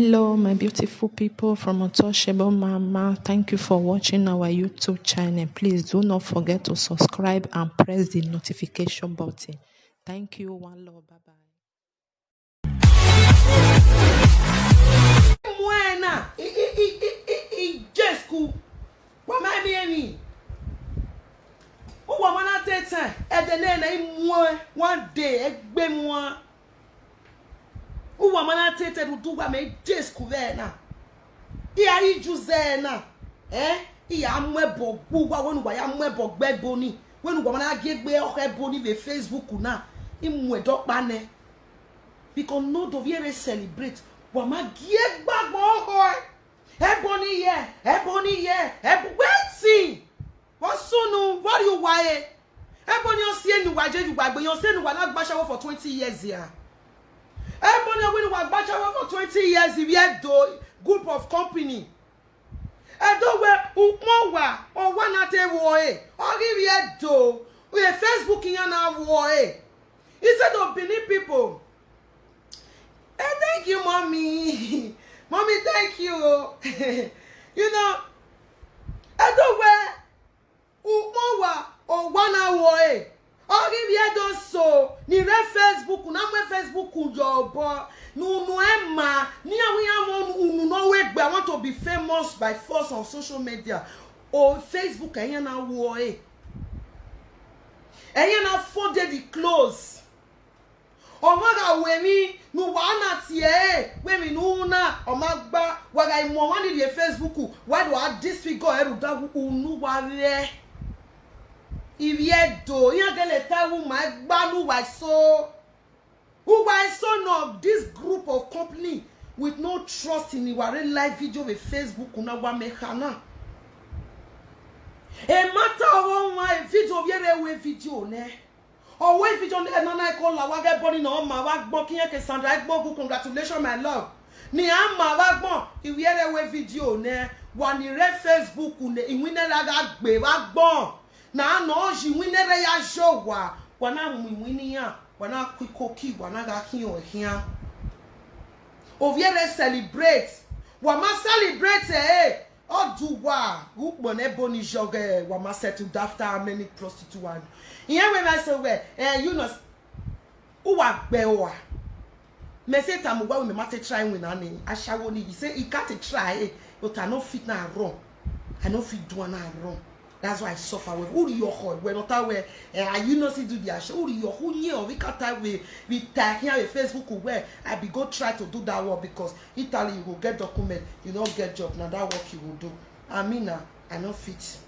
Hello, my beautiful people from Untouchable Mama. Thank you for watching our YouTube channel. Please do not forget to subscribe and press the notification button. Thank you. One love. Bye bye. Mwena, Jesku, what my baby? Oh, woman, I take time. At the name, one day, a bemoir. Oh, woman, I take time to do what my Jesku there now. Here, you Juzena, eh? Here, I'm webo, who won't buy a webo, bed bony. When woman I get where her bony with Facebook now, in my dog banner. Because no do very celebrate. Wama give back more. Ebony yeah, Ebony yeah, wait see. What soon? What you why? Ebony you see you why you why, but you say you were not bachelor for 20 years here. Ebony when you were bachelor for 20 years, if you had do group of company. I don't wear Ukmowa or one at a war. Or give you a do with a Facebook in an war. Instead of Benin people. Hey, thank you, mommy. Mommy, thank you. You know, I don't wear Umowa or 1 hour. Or if you don't so, ni re Facebook, na me Facebook job, no Emma, ni we no way, but I want to be famous by force on social media. Or Facebook, and na war. And you na folded the clothes. Omaga wemi nu wana tie wemi nu na omagba waga imo wani di Facebook why do I disfigure eru da unu wale iviedo yan gele tawu ma gba nu wa so who why son of this group of company with no trust in our real life video with Facebook na wa mekana e matter of my video yere we video ne. Oh, wait, if you don't know, I call la wage body no ma wag bon kiye ke Sandra Igbo congratulations my love. Ni ama wag bon if yere we video ne wani re Facebook ne inwine la ga gbe wag bon na no ji winere ya show wa wana mwini ya wana kwikoki wana ga kiyo hia. O yere celebrate wa ma celebrate eh Oduwa ukbone boni joge wa ma settle after many prostitutes. Here when I say you know uwa bewa. Me say tamuwa we mate try win ani ashawo ni say you can't try but I no fit na wrong. I no fit do na wrong. That's why I suffer with who your heart when not aware you know see do the show who your who near we can't time we tag here with Facebook where I be go try to do that work because Italy you will get document you don't get job now that work you will do. I mean I no fit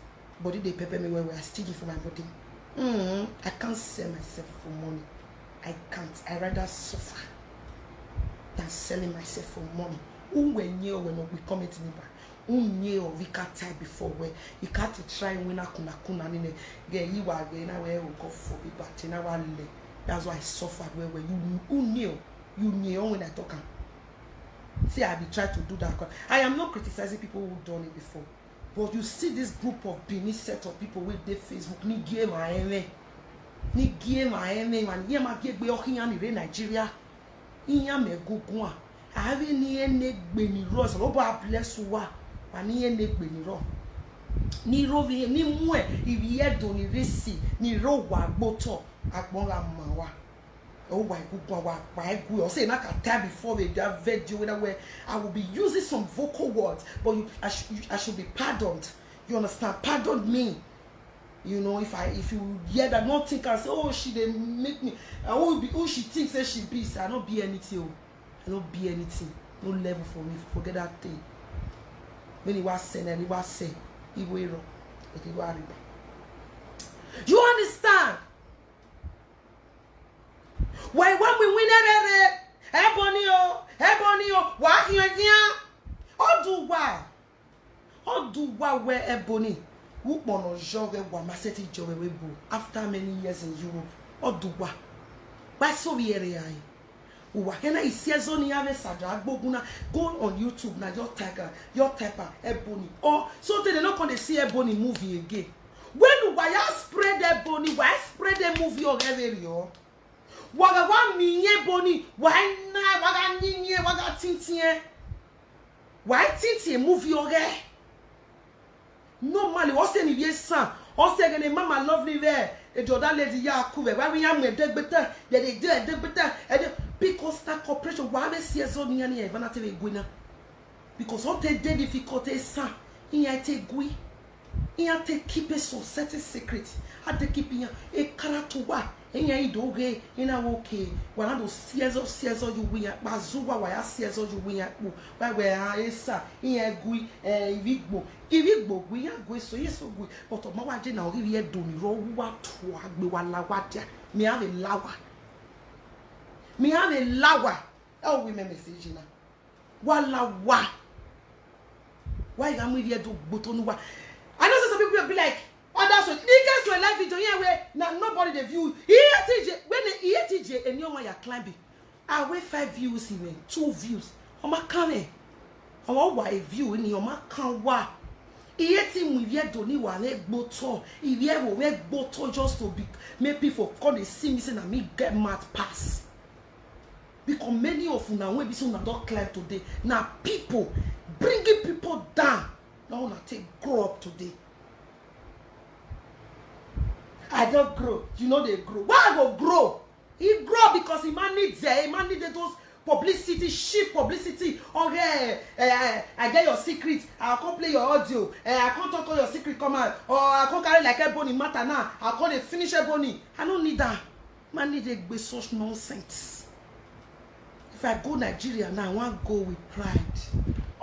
body they pepper me when we are stealing for my body. I can't sell myself for money. I can't. I rather suffer than selling myself for money. Who when you when we come to me back? Who knew we can't tie before where you can't try when I kuna nine get you are going where we go for be but in our leg. That's why I suffer where you who knew when I talk. See, I be trying to do that. I am not criticizing people who done it before. But you see this group of Benin set of people with their Facebook, ni game man, ye ma get be okinya ni Nigeria. Inya me gugwa. I have ni ene gbeni ro so ba bless wa. Pa ni ene gbeni ro. Ni ro vi ni mu e ibi edo ni resi ni ro wa gboto agbon la ma wa. Oh why gugwa wa pa egu o say na ka time before we that video where I will be using some vocal words but I should be pardoned. You understand? Pardon me. You know if you hear that not think and say oh she they make me who she thinks that she be I not be anything. I not be anything. No level for me. Forget that thing. When he was saying and he was saying he will you understand? Why when we win Ebony, why here? Oduwa where Ebony, who mono joge wa maseti jowe webo after many years in Europe. Oduwa, why so we area? Wakena isiezo ni ave Sandra Igbo go on YouTube na your type Ebony or so they not gonna see Ebony movie again. When why spread Ebony, why spread the movie or every waga wa minye boni wa na waga ninye waga tintie Why tinti movie okay? Normally, what's any year son? Or say, Mama lovely there. A Jordan lady Yaku, why we am with dead better, that they did better, because that corporation, why they see us on any ever not a winner. Because what they did difficult son, he had take gui, he had to keep a society secret, had to keep in a character. And ya doge in a okay. One of those sears or you win at Bazuwa, why I sears or you win at why where I sa in a gui vigbo. If we are going so yes, so good. But of my wajin now, if you don't roll what to be one la water, me have a lawa. Me have a lawa. Oh, we may message now. Walla wa. Why am we here to butonwa? I know some people will be like, oh, that's what niggas were live video here where now nobody the view. When the ETJ and you are climbing, I wait 5 views in 2 views. On my camera, on what a view in your mark can wa. ETJ we yet don't need one leg bottle. If you ever wear bottle just to be make people come they see me saying and me get mad pass. Because many of you now when we soon don't climb today. Now people bringing people down. Now wanna take grow up today. I don't grow. You know they grow. Why I go grow? He grow because he man needs it. He man needs those publicity, cheap publicity. Okay, I get your secret. I can't play your audio. I can't talk all your secret come out. Or I can't carry like a bony matter now. I can't finish a bony. I don't need that. Man need to be such nonsense. If I go Nigeria now, I want to go with pride.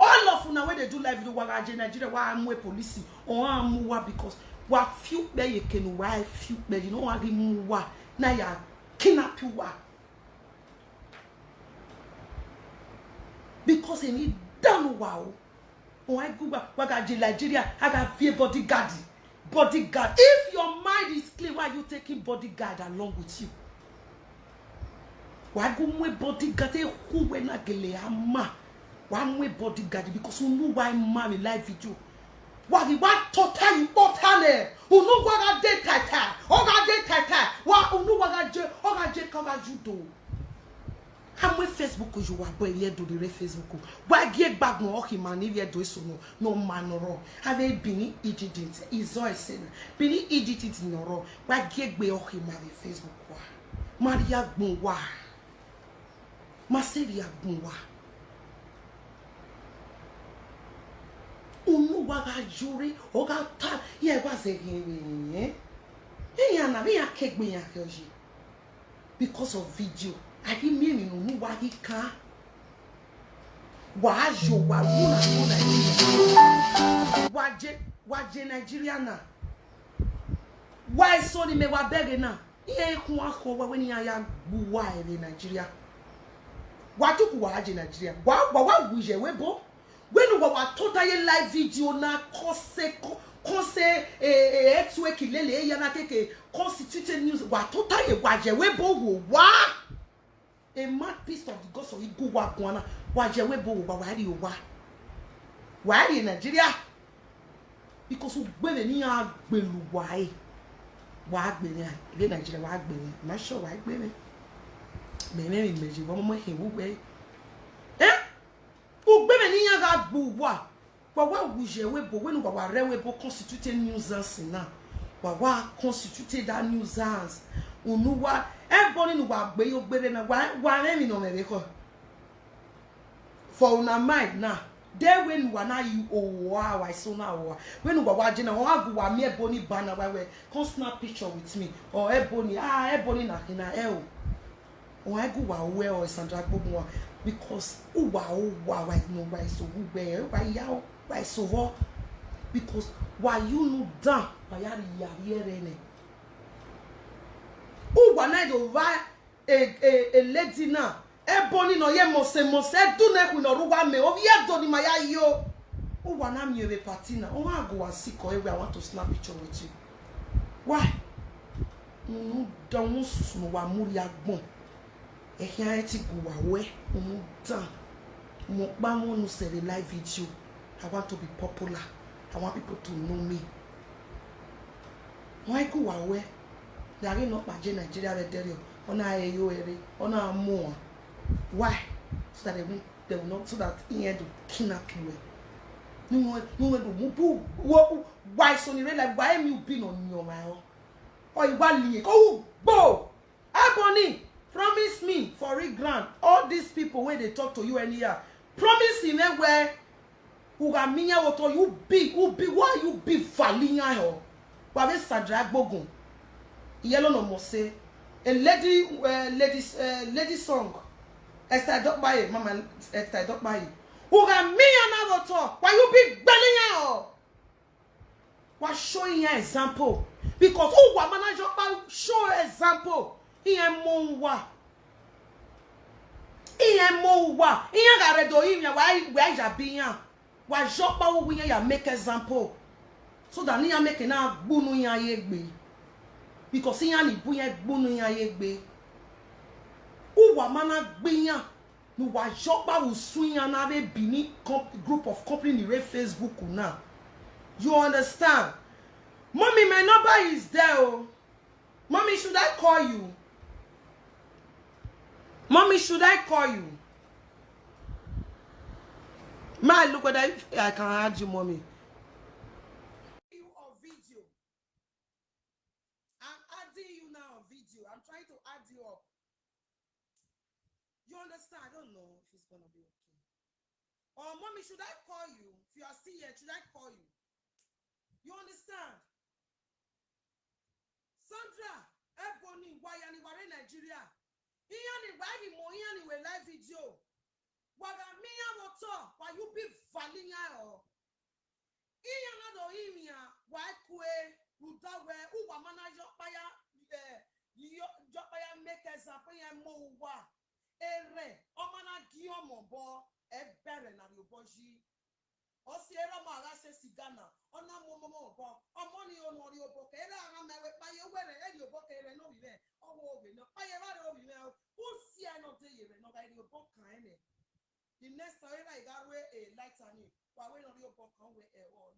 All of you now when they do live video, why Nigeria, why I'm with police or I'm because. Wa few be you can why few be you know what mu wa na ya kidnap you wa because he need down wow oh I go back waga Nigeria I got fear bodyguard if your mind is clear why you taking bodyguard along with you why go mu bodyguard who we na gele ama why mu bodyguard because you know why marry live video. Wagi wa total important unu waga de tata oga de tata wa unu waga je cover judo amwe Facebook you wa boy here do the Facebook wa gie bag no okay man if you do so no man no have been idiot is all saying been idiot no ro wa gie gbe okay man Facebook wa Maria gbon wa Maseria gbon wa unu waga jure oga ta ye wa se gin eyan na me akegbe yan keji because of video I didn't mean unu wagi kan wa jo wa Nigeria waje Nigeria na why so ni me wa beg na ye kun akọ wa weni ya gbu wa ere Nigeria wa tuku wa aje Nigeria wa wuje webo when we were totally live video na conse etwe kilele ya na keke constituted news wa totally waje webo wo wa a mad piece of the gospel igu wa gwana waje webo wo wa ri o wa ri Nigeria because ugbele ni agbelu wa agbele ile Nigeria wa agbele ma sure wa agbele me meji wo mo he wo gbe ugbeme ni yanga gbuwa wa wuje webo when wa rewebo constituted nuisance na wa constituted that nuisance unuwa everybody no wa gbe yo gbere na wa remi no me ko for una mind na there when wa na you wow I so na wa when wa je na wa go wa me ebony banner we come snap picture with me or ebony na kina o I go wa we or Sandra Gbogbo because why no why so why so because why you no down why ya here ne na do why a lady na ebony no ye mo se do na ku no ruwa me o ye do ni maya yo na mi e party na o wa go asiko I want to snap picture with you why no don susu no wa muri agbon ehia eti go awe down mo ba mo no say the live video I want to be popular I want people to know me why go awe there no paje Nigeria be there ona eyo ere ona mo why so that they will not, so that in end to kidnap you. No do why so ni like why am you been on your mind? Or you want oh bo Ebony promise me for real grant all these people when they talk to you anyhow promise him where who got me what you be why you be valinya ho wa be sadra gbogun yellow no mo say a lady song Esther Dokbaye mama Esther Dokbaye who got me and what talk why you be valinya ho wa showing you example because who wa manager show example iye mo wa iye ga redo iye wa ja biyan wa jopa wo yen ya make example so that ni ya make na gbunu yan aye gbe because yan ni bu yen gbunu yan aye gbe who wa mana gbe yan ni wa jopa wo sun yan na be bi ni group of company ni re Facebook now you understand mommy my number is there oh mommy should I call you mommy should I call you ma look whether I can add you mommy you on video I'm adding you now on video I'm trying to add you up you understand I don't know if it's gonna be okay or mommy should I call you if you are still here should I call you you understand Sandra Ebony Wayani Ware Nigeria Iyani Wari Mo Iyani we live video Waga Miya Woto Wa you be valinya o Iyana do imia wa kwe Rudawe Uwa manager Paya Jopaya make example Yen mo wa Ere Omana Giyomo Bo Ebere na Yoboji Osiera Mara se Sigana Ona Momo Bo Omoni Onori Obo Kera Amawe Paye Were Edi Obo Kere no Vive Owo no Paye Vare Obi Usia no Day no Edi Obo Kaine the next time I got way a light on you while we don't go on with a all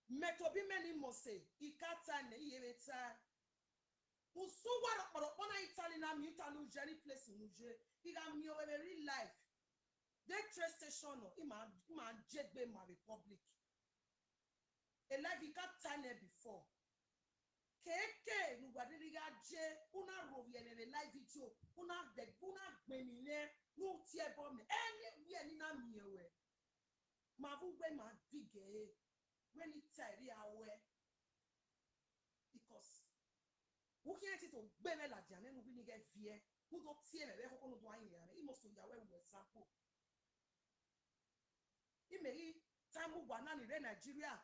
Metobi many must say Ikatane Yeveta Usuwa on Italian Mutalu Jerry place in Uje he got me over real life. They train station Iman Jegbe my republic. A life you can't turn it before. Keke nuwadiriga je una roviene le live video una gbenile no tie bomb anywhere ni na miewe ma vu we ma bige when it tire awe because who can't it to gbeme la dia nenu bi ni get vie who do tie me be ko no do ayin ya e must to yawe we example imeri time gwa na ni re Nigeria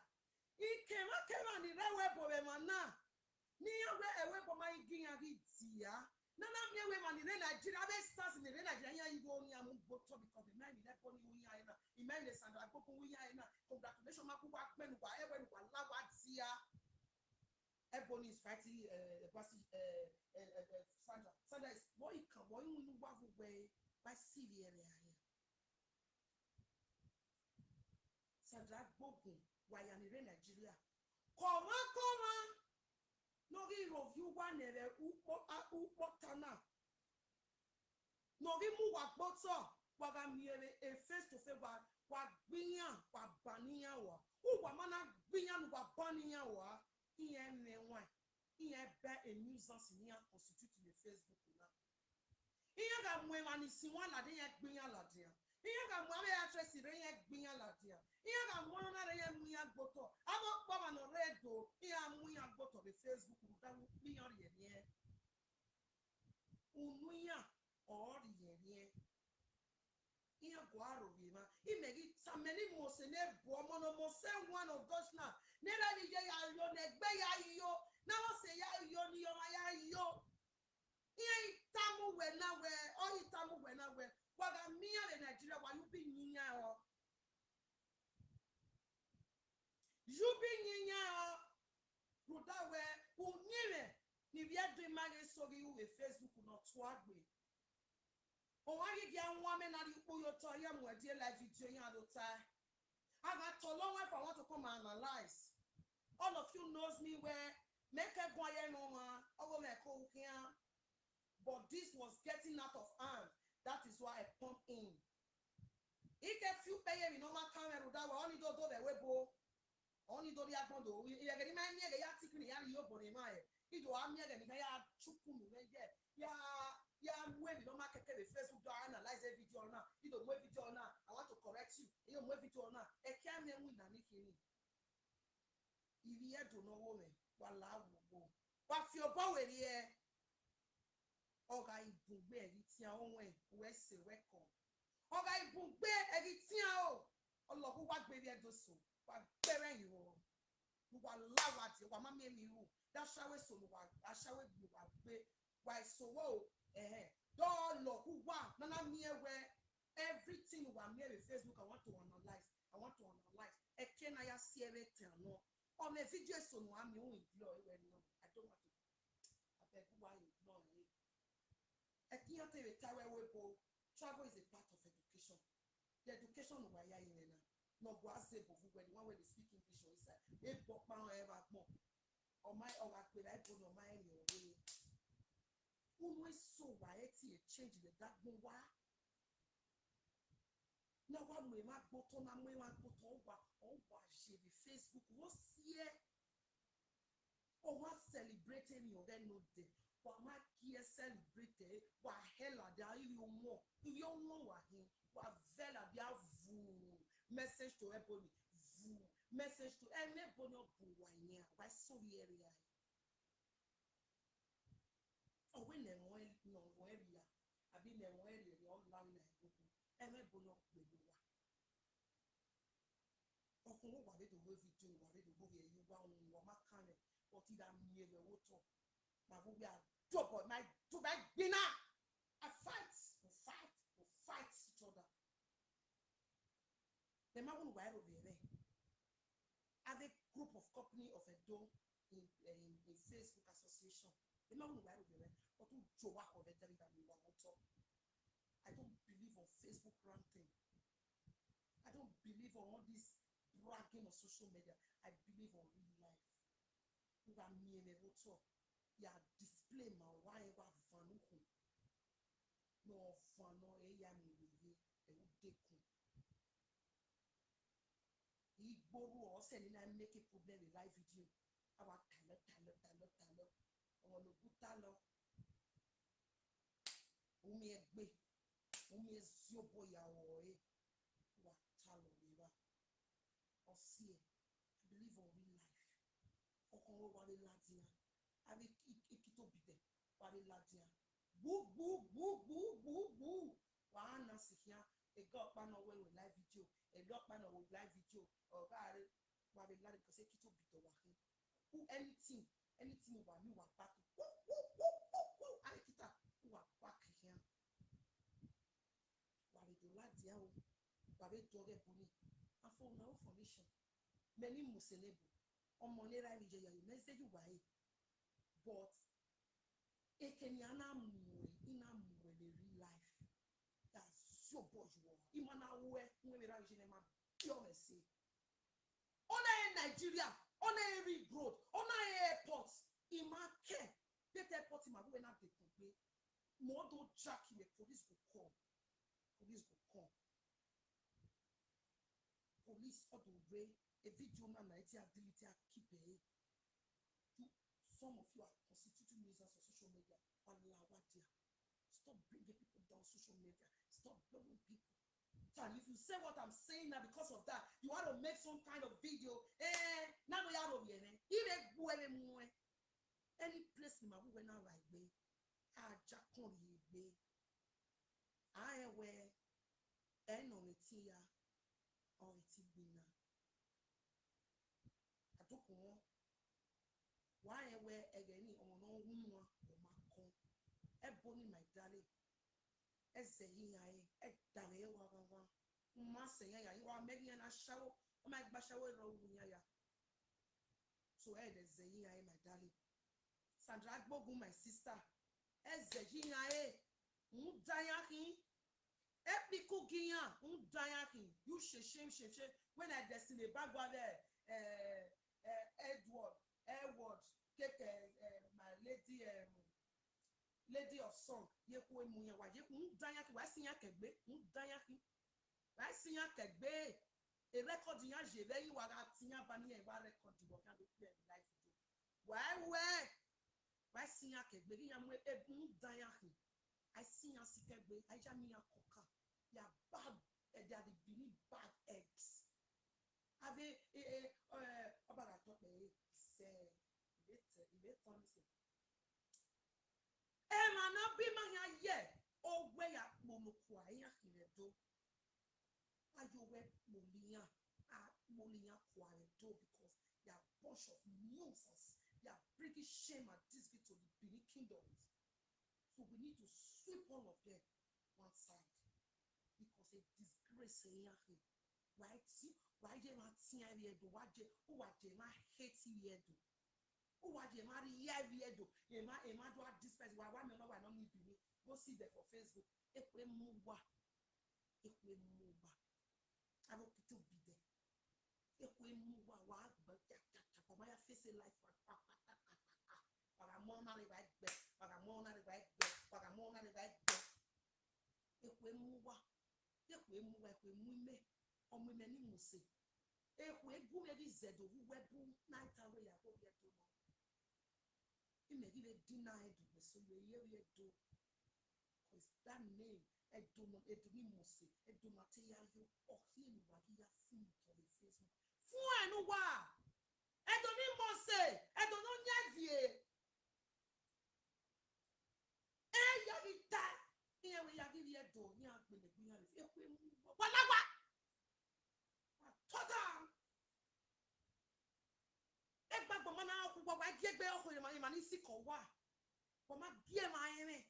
ikema ni re we bo be mana ni yawe ewe bo ma igiyan ri dia nana mi ewe ma ni re Nigeria be stars ni re Nigeria yan yigo ni amu boto because the man ni le bo ni wi yan na imani Sandra Gbokun wi yan na congratulations ma ku wa penu wa ewe ni wa lawa dia Ebony is fighting Sandra is boy kan boy nu wa fu we by CV area here Sandra Gbokun wa yan ni re Nigeria kora Nori review one nere tana. Nori mu wa boto waga miere e face to face wa gbiyan wa baniyan wa. Wa mana gbiyan wa baniyan wa. Iye ne wa. Iye be a nuisance ni a constitute le Facebook na. Iye ga mwe mani si wan la de ye gbiyan la dia. Iye ga mwe ame actress re ye gbiyan la dia. Iye ga mwe na re ye miyan boto. Abo pa ma no redo. Iye miyan boto le Facebook Unuya or ye Ia guaro vima imegi sameli mosene bomono mose one of those now nera ni ya yo negbe ya yo na wo se ya yo ni yo ma ya yo ia itamu we na we o itamu we na we waga mia le Nigeria wa you be nyinya o you be nyinya o rudawe unyire ni bia do mage sogi we Facebook no to agbe o wa gi anwa me na ri yo to ya mo die live video yan do ta aga to long way for want to come and analyze all of you knows me where make a go ye no ma ogo me ko kian but this was getting out of hand in. Ike few pay mi no ma camera da wa oni do be webo. Oni do ya gbondo. Iye gani ma mi ege ya tikini ya yo bore ma e. Ido ami ege ni ya chuku mi meje. Ya mwe mi no ma keke be Facebook do analyze a video na. Ido mwe video na. I want to correct you. Iyo mwe video na. E kia me wi na nikini. Ibi e do no wo me. Wala wo. Wa fi obo we ri e. Oga ibugbe eri ti awon we se welcome. Oga ibugbe eri ti o. Ologun wa gbe ri edoso. Wa gbere yin o. Wa lawa ti wa ma mi mi ru. Da shawe so wa ashawe bi wa gbe wa so wo do loku wa na mi ewe everything wa mi e Facebook I want to analyze. E ke na ya si everything no. O me video so no am you ignore we no. I don't want to. I beg why ignore it. Travel is a part of education. The education of why you no go as when the one where they speak English or is a book man ever more. Or my or I put on my way. Who is so why change the dark moon? Why? Now one way my button and way one put over the Facebook was here. Or what celebrating your then no day. What my kia celebrate what hella there you more if you know what him what vela there vu message to everybody vu message to everybody buwanya why so area or when them no area I been them area the online everybody buwa okun wa be to go video wa be to go here you wa ma kan but it am me we wo to ma bo be drop my to my dinner. I fight each other. The man who were over there. Have a group of company of a door in Facebook association. The man who were over there. But who joke of it that we want to talk. I don't believe on Facebook ranting. I don't believe on all this bragging on social media. I believe on real life. Who are me and talk. Ya display ma wa e wa fanu kun no fanu e ya mi we e wo dekun igboru o se ni na make a problem in live video awa talo o lo guta lo o mi egbe o mi ziobo ya o e wa talo le wa o see I believe on real life o kon wo wa le latina avec ikito bide wale ladia boo wa na sikia e go pa no we live video e go pa no we live video o ga re wale ladia because ikito bide wa hin who anything wa mi wa back ai kita wa back here wale do ladia o wale do ge boni afo na formation many muselebo o monera video ya message wa e but ekeniana ina muwe the real life that's so bourgeois imana we ra jine ma yo me say ona Nigeria ona every road ona airport imake that airport ma we na dey complain mo do jack the police go come police or do a video na na iti ability keep it. Some of you are constituting users of social media. Stop bringing people down social media. Stop blowing people. And if you say what I'm saying now because of that, you want to make some kind of video. Now we are over here. Any place in my way now right way. I aware and on it here or it winner. I don't know. Why where again on no woman or my con ebony my darling ezehi ai edare wa mase ya you are making a shower o my bashawo ro wunya ya so ezehi ai my darling Sandra Agbogun my sister ezehi ai mudayakin epiku giyan mudayakin you shame when I destiny bagwa there Edward my lady of song ye ko emu yan wa ye kun dan yan ki wa sin yan kegbe kun dan Why see ya kegbe? A record in ya jeve you are at ya bani a record you can do life video. Why see ya kegbe? Ya mwe ebun dayahi. I see ya si kegbe. I jami ya koka. Ya bad. They are the bini bad eggs. Ave obaga talk say it honestly. Mana be man ya o we ya monokwa ya hiredo. Ayo we molia kwaredo because they are a bunch of nonsense. They are bringing shame and disgrace to the Benin kingdoms. So we need to sweep all of them one side because a disgrace here. Right? Why they not see here do? What they not hate here do? What they not here do? Ema do a despise. Why me no need Benin? Go see them for Facebook. Ekwe muwa. I don't to be there. Ekwe muwa wa gba for my face life. Pagamona le right back. Pagamona le right back. Pagamona le right back. Ekwe muwa ekwe muime. Omuime ni muse. Ekwe gume di zedo wu webu night away ya go get to no. Imegi le deny do so ye do. Cause that name eduni muse edumate ya yo ohie wagi ya fun to the Facebook. Fun enu wa. Edoni mose edono nyavie. Ya vita. Iye we ya give ye do ni agbele gbiyan le. Ekwe mu walawa. Total. Egba mana ku wa giegbe okure ma ni siko wa. Bo ma gie ma yin.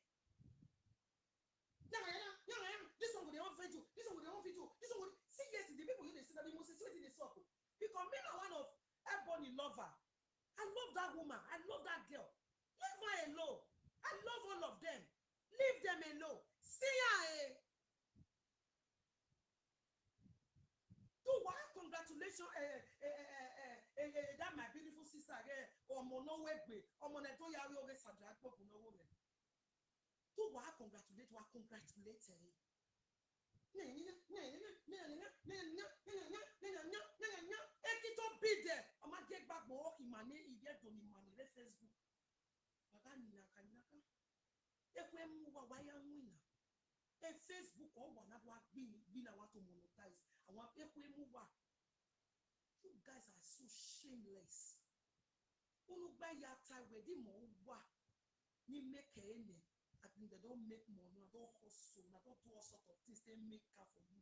This one with their own video. This one with their own video. This one with see yesterday people they say that the most situation they suffer. Because me are one of Ebony lover. I love that woman. I love that girl. Leave her alone. I love all of them. Leave them alone. See her. Do what? Congratulations, that my beautiful sister. Or mono wegbe. Or moneto yari oge sadrak po kuno woge. Do what? Congratulate. What congratulate her. Ekito be there. I'ma get back more imane idiot on imane Facebook. Magani nakanaka. Ekwe muwa waya wina. A Facebook or one that was being I want to monetize. I want ekwe muwa. You guys are so shameless. Uluba ya time where the mo wa ni make any. I think they don't make money, they don't hustle, they don't do all sorts of things. They make car for you.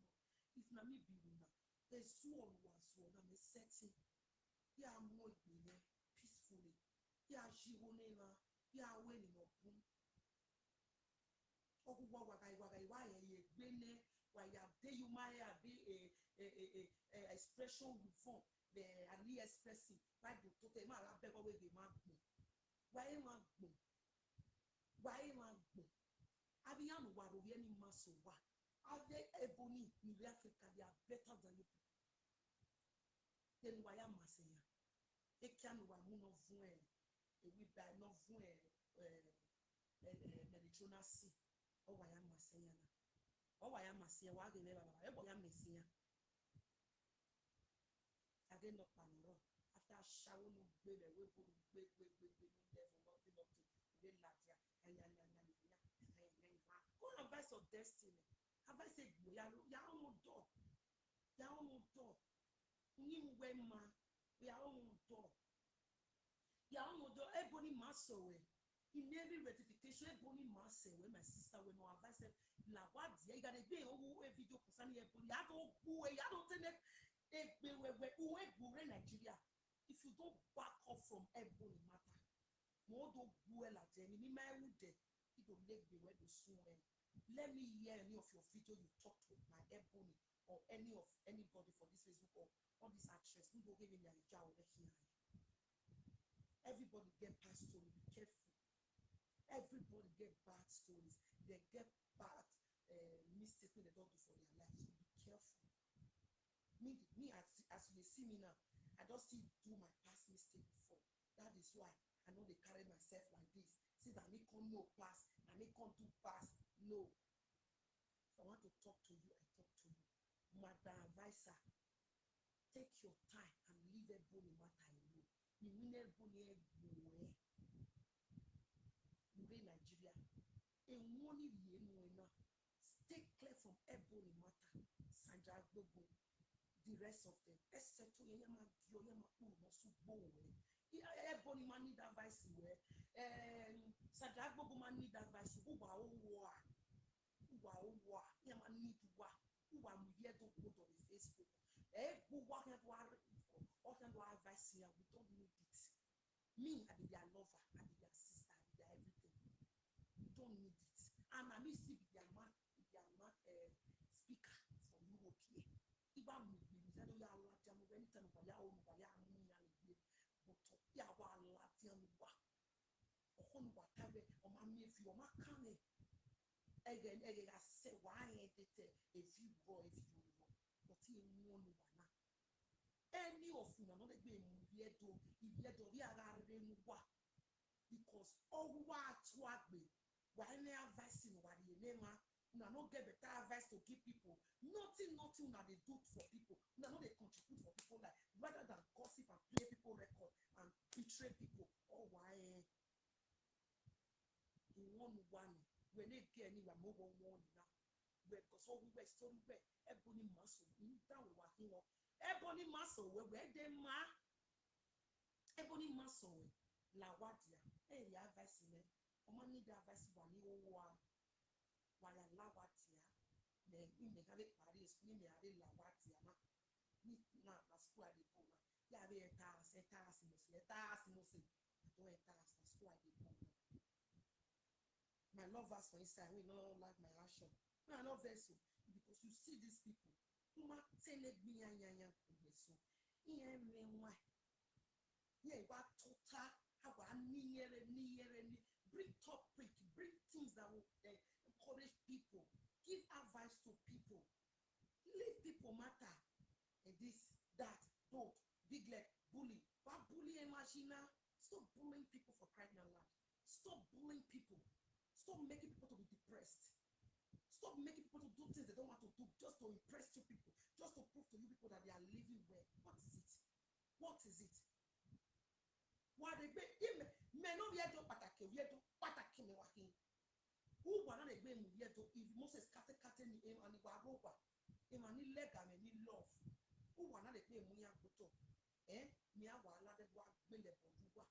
If na me be una, there's so one I'm setting. Yeah, I'm more peacefully. Yeah, she won't ever. Yeah, winning up. Oh, why ye bene? Why ya day you might be a expression reform? The Ali expressing. Why do to take my beg away the man? Why am I? Why am I? Abiyan waro any muscle wa. Are they ebony in Africa? They are better than you. Then why am I saying? They can wa muno vue. We buy no vue. Mediterranean Sea. Oh, why am I saying? Oh, why am I saying? Why they never? Why am I saying? I did not panero. After shower no baby, we go no level, nothing up to the Latia. Go on advice of destiny. Advice say ya no door. Ya no door. Ni we ma. Ya no door. Ya no door. Ebony maso we. In every rectification, Ebony maso we. My sister we no advice say la what you gotta be a video concerning Ebony. Ya don't go. Ya don't take we Nigeria. If you don't back up from Ebony matter, more don't go la Jenny. Me my would it will make me where to soon. Let me hear any of your video you talk to my Ebony or anybody for this Facebook or all these actress. We go give me a job over here. Everybody get bad story. Be careful. Everybody get bad stories. They get bad mistakes when they don't do for their lives. So be careful. Me as you see me now, I don't still do my past mistake before. That is why I know they carry myself like this. See that I can't no pass, I can't do pass. No. If I want to talk to you, I talk to you. Madam advisor, take your time and leave Ebony matter alone. You mean Ebony everywhere. You in Nigeria. And money you know, stay clear from Ebony matter. Sandra Gbogbo, the rest of them. Except to Yama Dio, Yama Uno, Subo. Ebony man need advice where. Sandra Gbogbo man need advice. Who are Yama need wa. Who are here to put on the Facebook. Who can advice here? We don't need it. Me, I be their lover, I be their sister, I be their everything. We don't need it. And I may still be their man speaker for Europe here. Even me, we said, oh, yeah, Allah, tell me when it's time, but yeah, Allah, tell me what. On what I or my me if you are coming. Again, I say, why ain't it if you go, but he won't one. Any of you are not being weird to we are because all what me why me advising what you name una not get better advice to give people nothing that they do for people una not they contribute for people like rather than gossip and play people record and betray people oh why in one when they get anywhere more one now because all we were story where Ebony muscle in down working up Ebony muscle where they ma Ebony muscle la wadia ya advice me o ma need advice wa ni o wa ya la wadia me me ka be paris ni me ade la wadia ni na school ade go na ya be taras no se to taras na school ade go my lovers for inside we no like my action no I no vex so because you see these people uma tele gbi yanya so iye me nwa ye wa total how bring topic, bring things that will encourage people, give advice to people, leave people matter. And this, that, don't, big leg, bully. But bully a machine. Stop bullying people for crying out loud. Stop bullying people. Stop making people to be depressed. Stop making people to do things they don't want to do just to impress you people, just to prove to you people that they are living well. What is it? What is it? Why they me no yet do pataki me wakin. Who wanna they be yet to if Moses kate ni aim and wa roba. Em ani lega me ni love. Who wanna they be muya goto. Me a wa la de wa gbe le bodu wa.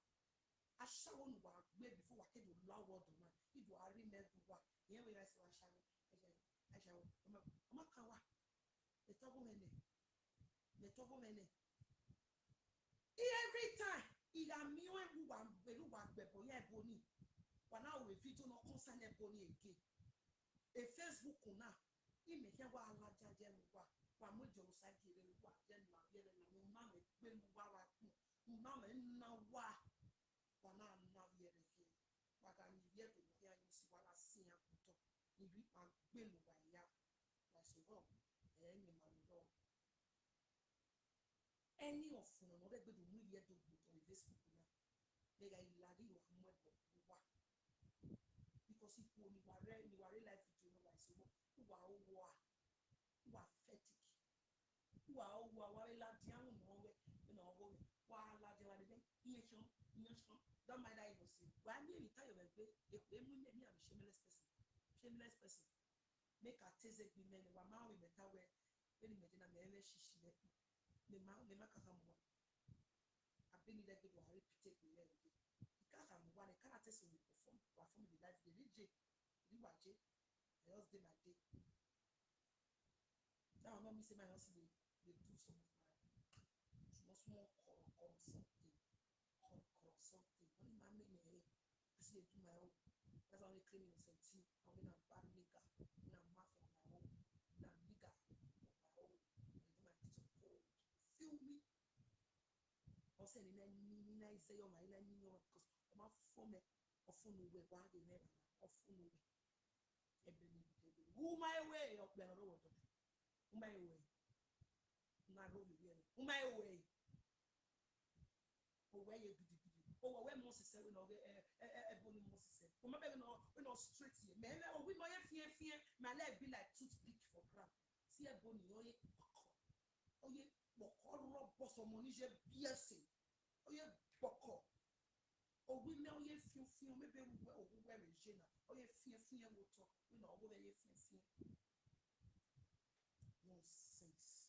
Ashawo no wa gbe before wa ke do law word man. If you are remember wa. Yen we say wa shawo. Ashawo. Oma kan wa. Me tobo mene. Every time Ilamiwe who wa gbebo ye Ebony. Wana we video no concern Ebony again. A Facebook na imeke wa alaja je wa mo jo sa gire wa je na ye na mo ma me pe mu wa ku ma me na wa wana na ye re ke wa ka ni ye do ya ni si wala sin ya kuto ni bi pa pe mu wa ya la so go ni ma lo any of no no be do mu ye do on Facebook na le ga ilari wa mo e wa because if you are life to know like so who are fetish who are la dian no we no wa la de wa de iyeshon don't mind that you say why me anytime you be e mu me am shameless person make a teze be men wa ma we better we any medina me ele shishi me ma ka mo abini de go repeat me le I'm one can't test me perform the life the DJ the watch I just did my day now I'm not missing my house they do some of my small call something only my name I see they do my own that's only claiming something I'm in a bad nigga in a mouth on my own in a nigga on my own I do my teacher cold feel me or saying in I say on my line because my form of phone way why they never of phone way who my way up there road my way na road who my way oh where you be oh where Moses say we no Ebony Moses say we no straight here me we no fear my leg be like toothpick for crap see Ebony Oye boko robo so money je biese. Oye boko. O we me oye fiu maybe we regina. Oye fiu moto. We no go be fiu. Nonsense.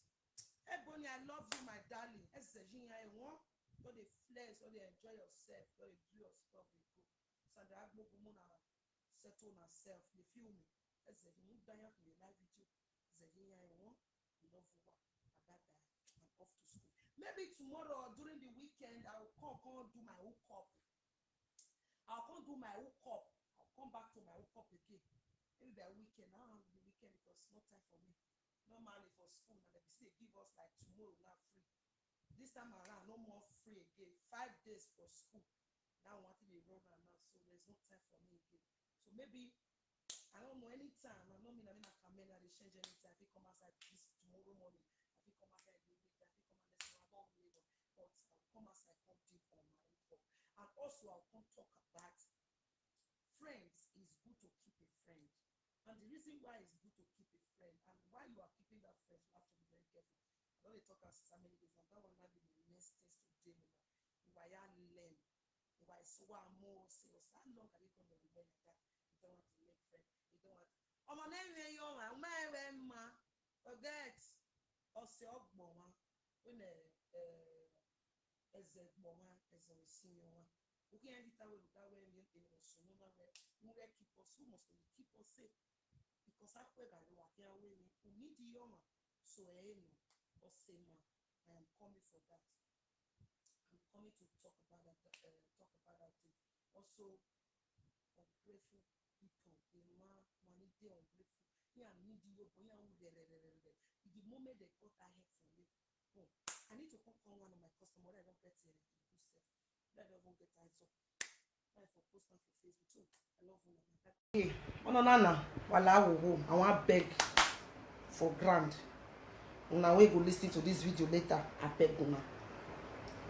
Hey Bonnie, I love you, my darling. Ezejin I want. So they flex, so they enjoy yourself, so they do your stuff, they go. Sandra Agbo Mona settle on herself. They feel me. Ezejin, you die up in the live video. Ezejin I want. You love you. I'm off to school. Maybe tomorrow or during the weekend, I'll come do my hookup. I'll come back to my hookup again. Maybe by weekend. I don't have the weekend because it's no time for me. Normally for school, and they still give us like tomorrow not free. This time around, no more free again. 5 days for school. Now I want to be run now, so there's no time for me again. So maybe I don't know anytime. I don't mean I come in and they change anytime. I think come outside this tomorrow morning. I think come outside the week. I think come outside this one. I don't labor, but I'll come outside come deep on my own talk. And also I'll come talk about friends. Is good to keep a friend. And the reason why it's good to keep a friend and why you are keeping that friend, you have to be very careful. I don't talk as so many days. That one might be the next things to deal with. Why I learn. Why so I'm more serious. How long are you going to remain like that? You don't want to make friends. You don't want. Oh my name is young. My forget. Or say one. When as a woman, as a senior one. Okay, and it will that way in so no matter where keep us who must keep us safe. Because I pray that we need the young. So I am or say man, I am coming for that. I'm coming to talk about that thing. Also ungrateful people, they want money, they ungrateful. Yeah, need you, but the moment they got that head from me, oh, I need to call one of my customers. I don't get it. Let them get time. So I for post on for Facebook too. I love one of my. Hey, Nana, while I will home, I want beg for grant. Una we go listen to this video later. I beg una.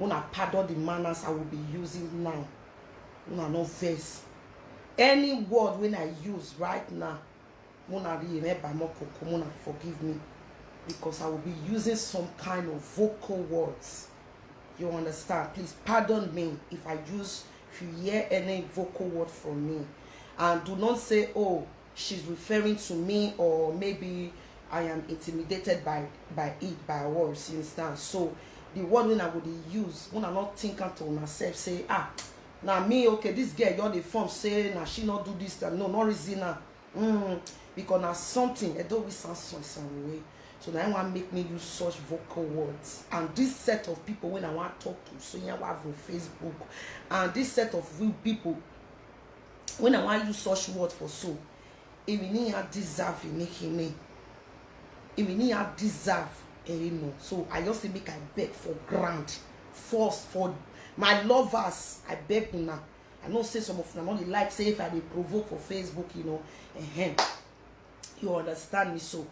Una pardon the manners I will be using now. Una no face. Any word when I use right now, Mona forgive me, because I will be using some kind of vocal words. You understand? Please pardon me if you hear any vocal word from me, and do not say, oh, she's referring to me, or maybe I am intimidated by our words. You understand? So the word when I would use, when I not think to myself, say, now me, okay, this girl, you're the form say, now she not do this, no, not reason now. Because now something, I don't sound some way. So now I want to make me use such vocal words. And this set of people, when I want to talk to, so you have on Facebook, and this set of real people, when I want to use such words for so, if we need to deserve me, if we need to deserve, so I just make I beg for grant, force for my lovers. I beg now. I know say some of them only like say if I dey provoke for Facebook, you understand me. So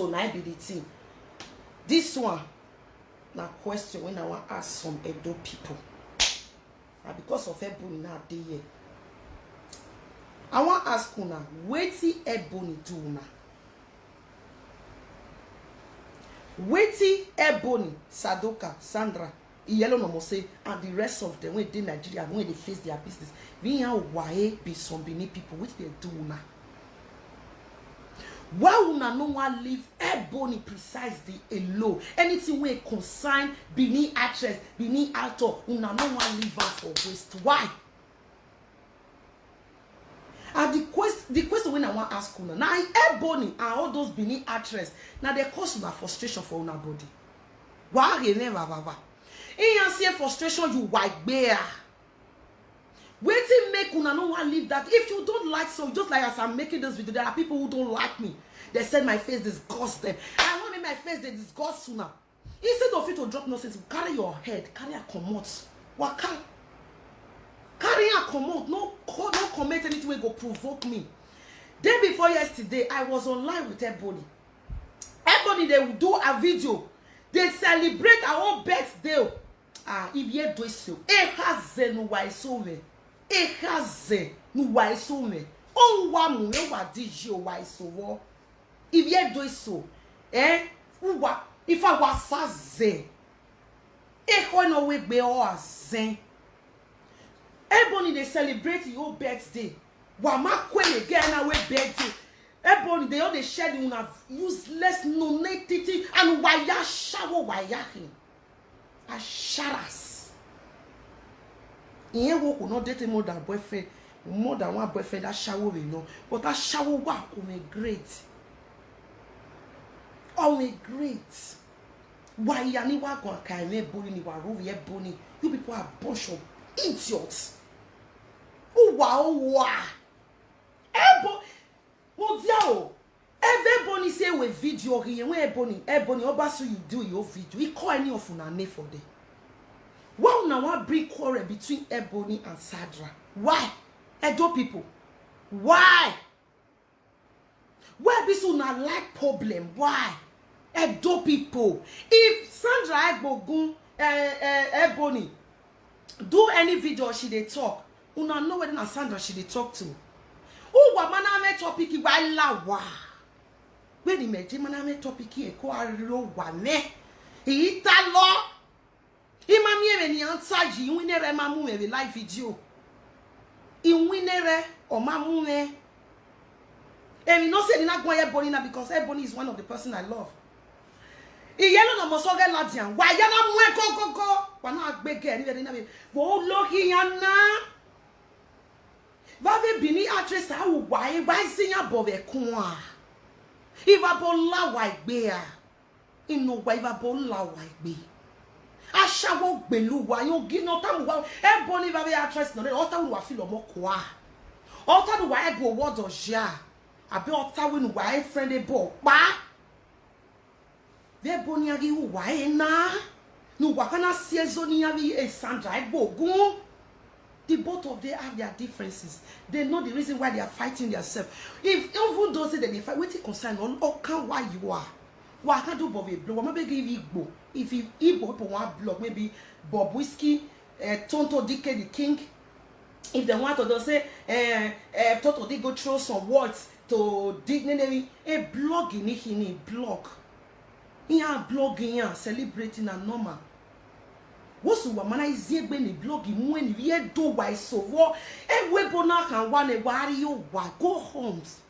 now be the thing. This one now question when I want to ask some Edo people. And because of Ebony now dey here, I want to ask una wetin Ebony do una. Wetin Ebony, Sadoka, Sandra, Iyelo Nomose, and the rest of them when they Nigeria, when they face their business, we are why be some Benin people which they do now. Why una no one leave Ebony precisely alone? Anything we consign Benin actress, Benin actor, una no one leave her for waste. Why? And the question when I want to ask una now, Ebony and all those Benin actress, now they cause una frustration for una body. Why they never baba? In your see frustration, you white bear. Waiting make una no one leave that. If you don't like so, just like as I'm making this video, there are people who don't like me. They said my face disgusts them. I want me my face they disgust sooner. Instead of you to drop nonsense, carry your head, carry a commot. Waka. Carry a commot. No comment anything will go provoke me. Day before yesterday, I was online with Ebony. Ebony, they will do a video. They celebrate our own birthday. If you do so, ehaze no waisome. Ehaze no waisome. Oh, wa mu e wa diji o waisowo. If you do so, uwa If I was a zen, Eko no we be all a zen. Everybody they celebrate your birthday. Wama kwele again na we birthday. Everybody they all they share the una useless nonentity and waya shawo waya him. A sharas. Iye wo ko no date more than boyfriend, more than one boyfriend that shawo we know. But that shawo wa o me great. Oh me great. Why yani wa go kan me boni ni wa ro ye boni. You people are a bunch of idiots. Wow. Everybody say we video here. When everybody obaso you do your video. He call any of una name for them. Why now one bring quarrel between Ebony and Sandra? Why? Edo people. Why? Why be so not like problem? Why? Edo people. If Sandra Egbogun Ebony do any video she they talk. Una know whether Sandra she dey talk to. Who wa mana me topic wa la wa. When the meje mana me topic e ko ariro wa me. Ita lo. Ima mi e ni answer ji winere ma mu me live video. In winere o ma mu me. And you know say na go Ebony na because Ebony is one of the person I love. Iyelo no mo so get ladian. Wa ya na mu e go. Wa na gbege ni na be. Wo lo ki yan na. Vave bini actress a wo why sinya bove kunwa. Iva bola wa igbe a. Inu wa iva bola wa igbe. Ashawo gbelu wa yo gino tamu wa Ebony vave actress no o ta wa feel omo kwa. O ta do wa ego word oja. Abi o ta we no wa friend e bo pa. Ve Ebony agi wa na. No wa kana siezo ni abi e Sandra Egbogun. The both of them have their differences. They know the reason why they are fighting themselves. If even those that they fight, what it concern on can why you are. Why can't do Bobby blow? Maybe give Igbo. If Igbo people want block, maybe Bob Whiskey, Tonto Dike the King. If they want to say Tonto they go throw some words to dignity, a blogging he blog. He are blogging celebrating a normal. Wosu wa mana iziegbe ni blogi mweni ye do wa isowo ewebo na kan wa ne wari yo wa go homes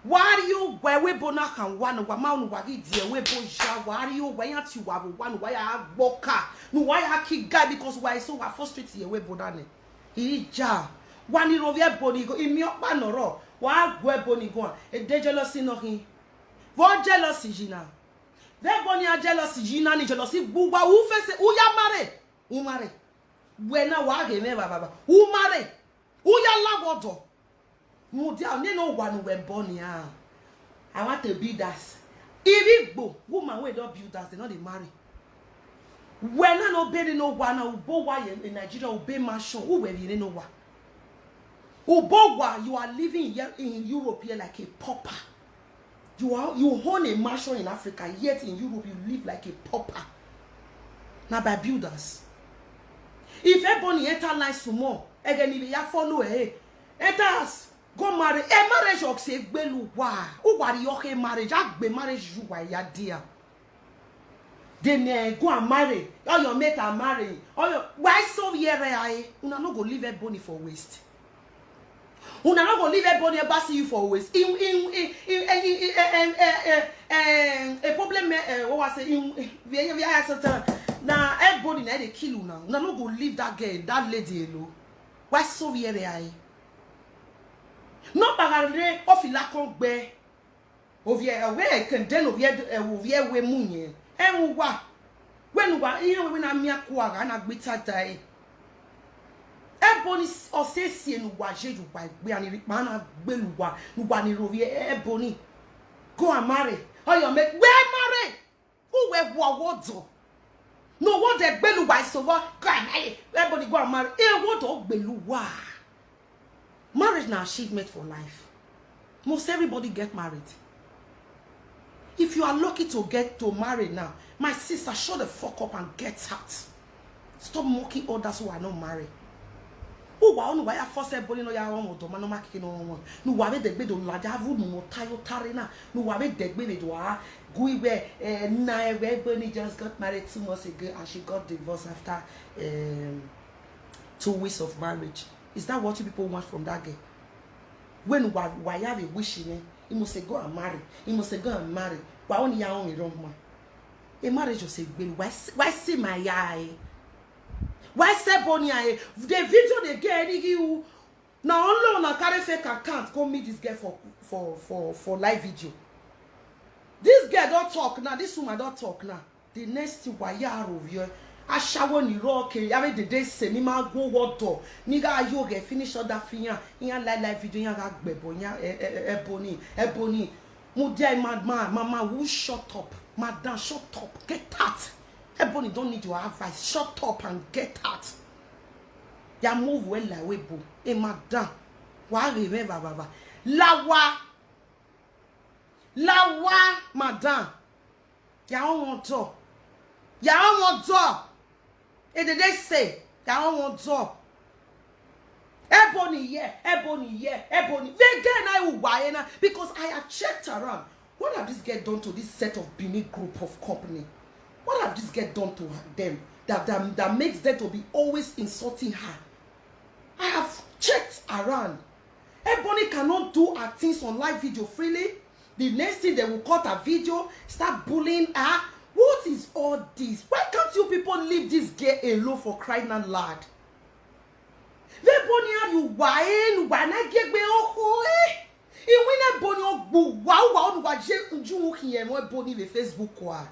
wari yo wa ewebo na kan wa no wa ma no wa gi die ewebo ja wari yo wa yan ti wa no wa ya agboka no wa ya kiga because wa so wa frustrate ye ewebo na ne ija wa ni ro vie boni go imi opa noro wa gbo eboni go e de jealousy no hin vo jealousy jina de boni a jealousy jina ni jealousy gbuwa u fese u ya mare umare wena wa ge me baba umare uya lagodo mu dia ni no wa no we born ya I want to build us if Igbo woman we don't build us they no dey marry wena no be no wa na ubo wa in Nigeria ube mansion who we be no wa ubo wa you are living here in Europe here like a pauper you own a mansion in Africa yet in Europe you live like a pauper now by builders. If Ebony enter line sumo, again if you follow enters go marry. A marriage of say gbelu wa. Who wari your marriage? Agbe marriage you wa ya dear. Then go and marry. All your mate are marrying. All your why so here I? Una no go leave Ebony for waste. Una no go leave Ebony about you for waste. A problem. What was it? We have certain. Now everybody na dey kill you now. Una no go leave that girl, that lady alone. Why so here I? No bagare ofila kon gbe. Ovie we kenden ovie we munye. Enwa. When we na mi akwa na gbita dai. Ebony o se sie nu wa jeju wa gbe ani pa na gbe luwa nu wa ni rovie Ebony. Go and marry. How you make where marry? Who we wodo? No what the beluwa is over. Everybody go and marry. What of beluwa? Marriage now achievement for life. Most everybody get married. If you are lucky to get to marry now, my sister, shut the fuck up and get out. Stop mocking others who are not married. o wa onu wa ya force Ebony no ya won odo ma no ma kike no won no wa be degbe do la ja vu no tayo tare na no wa be degbe be do a go iwe na Ebony just got married 2 months ago and she got divorced after 2 weeks of marriage. Is that what you people want from that girl? When why have a wishing, he must say go and marry. He must say go and marry. Why only ya only wrong man? A marriage just say why see my eye? Why say Ebony eye? The video they get you now only on a carry fake account go meet this girl for live video. This girl don't talk now. This woman don't talk now. The next thing why you are over here. I shower ni rock. I mean the day say ni ma go water. Ni ga you get finish all that thing. Yan live video yan ga gbebo yan Ebony. Mo dear mama who shut up. Madam shut up. Get out. Ebony don't need your advice. Shut up and get out. Ya move well like webo. Eh madam. Wa remember baba. Lawa madam. Ya on want to. Ya on want to. And they say, ya on want to. Ebony, yeah. Again, I will buy it because I have checked around. What have this girl done to this set of Benin group of company? What have this girl done to them that makes them to be always insulting her? I have checked around. Ebony cannot do her things on live video freely. The next thing they will cut a video, start bullying her. What is all this? Why can't you people leave this girl alone for crying out loud? Ebony, you wine, wana gegbe oko eh. Iwina Ebony ogbu wa wa je nju kiye mo Ebony le Facebook kwa.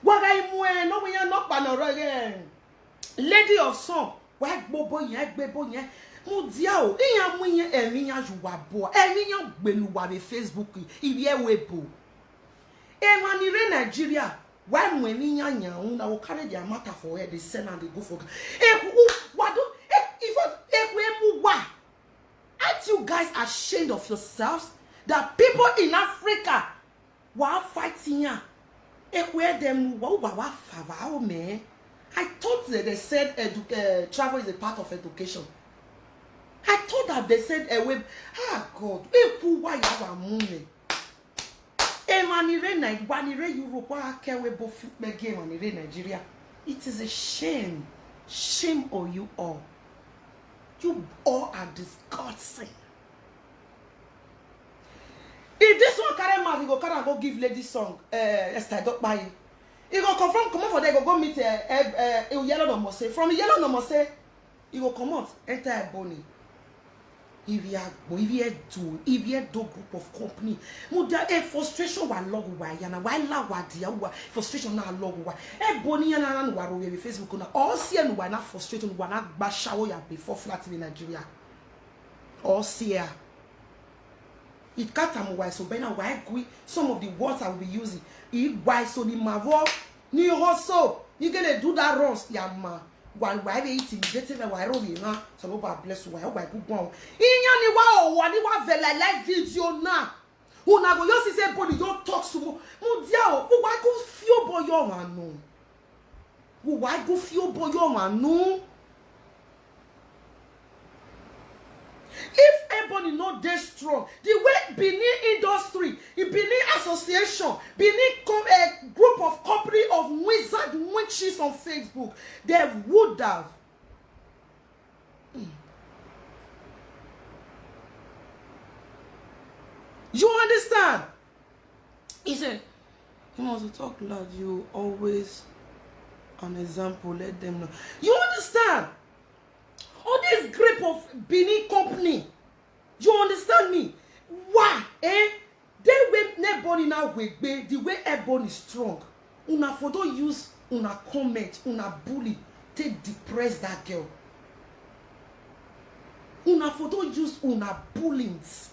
Waga imwe no we yan no pa no Lady of Song, wa gbobo yen gbebo yen. Mo dia o, iyan mu yen erin yan yuwa bo. Erin yan gbeluwa le Facebook ibi ewebo. Emanire Nigeria, why when we na will carry their matter for where they send and they go for. Aren't you guys ashamed of yourselves that people in Africa were fighting here? I thought that they said travel is a part of education. I thought that they said God, why you are moving? Nigeria. It is a shame. Shame on you all. You all are disgusting. If this one carry mouth, you go give Lady Song Esther don't buy it. You go come for there, go meet Yellow no Mose. From Yellow no Mose, you go come out, enter Ebony. If you do group of company, muda frustration wa log wa yana wa la wa dia wa frustration na log wa Ebony yana na wa ro we Facebook na all see no wa na frustration wa na gba shawo ya before flat in Nigeria all see it cut am why so bena why some of the words I will be using it why so ni mavo ni also you gonna do that runs ya ma why be intimidating why roll na so God bless you why good one iyan ni wa ni wa vela like video na una go you see say body don't talk so mo dia o why go feel boy your man no why go feel boy your man no. If Ebony not that strong, the way Benin industry, Benin association, Benin group of company of wizard witches on Facebook, they would have. You understand? He said, you must talk loud. You always an example. Let them know. You understand? All this grip of Benin company, you understand me? Why? They went Ebony now with the way Ebony is strong. Una for don't use una comment, una bully, they depress that girl. Una for don't use una bullings.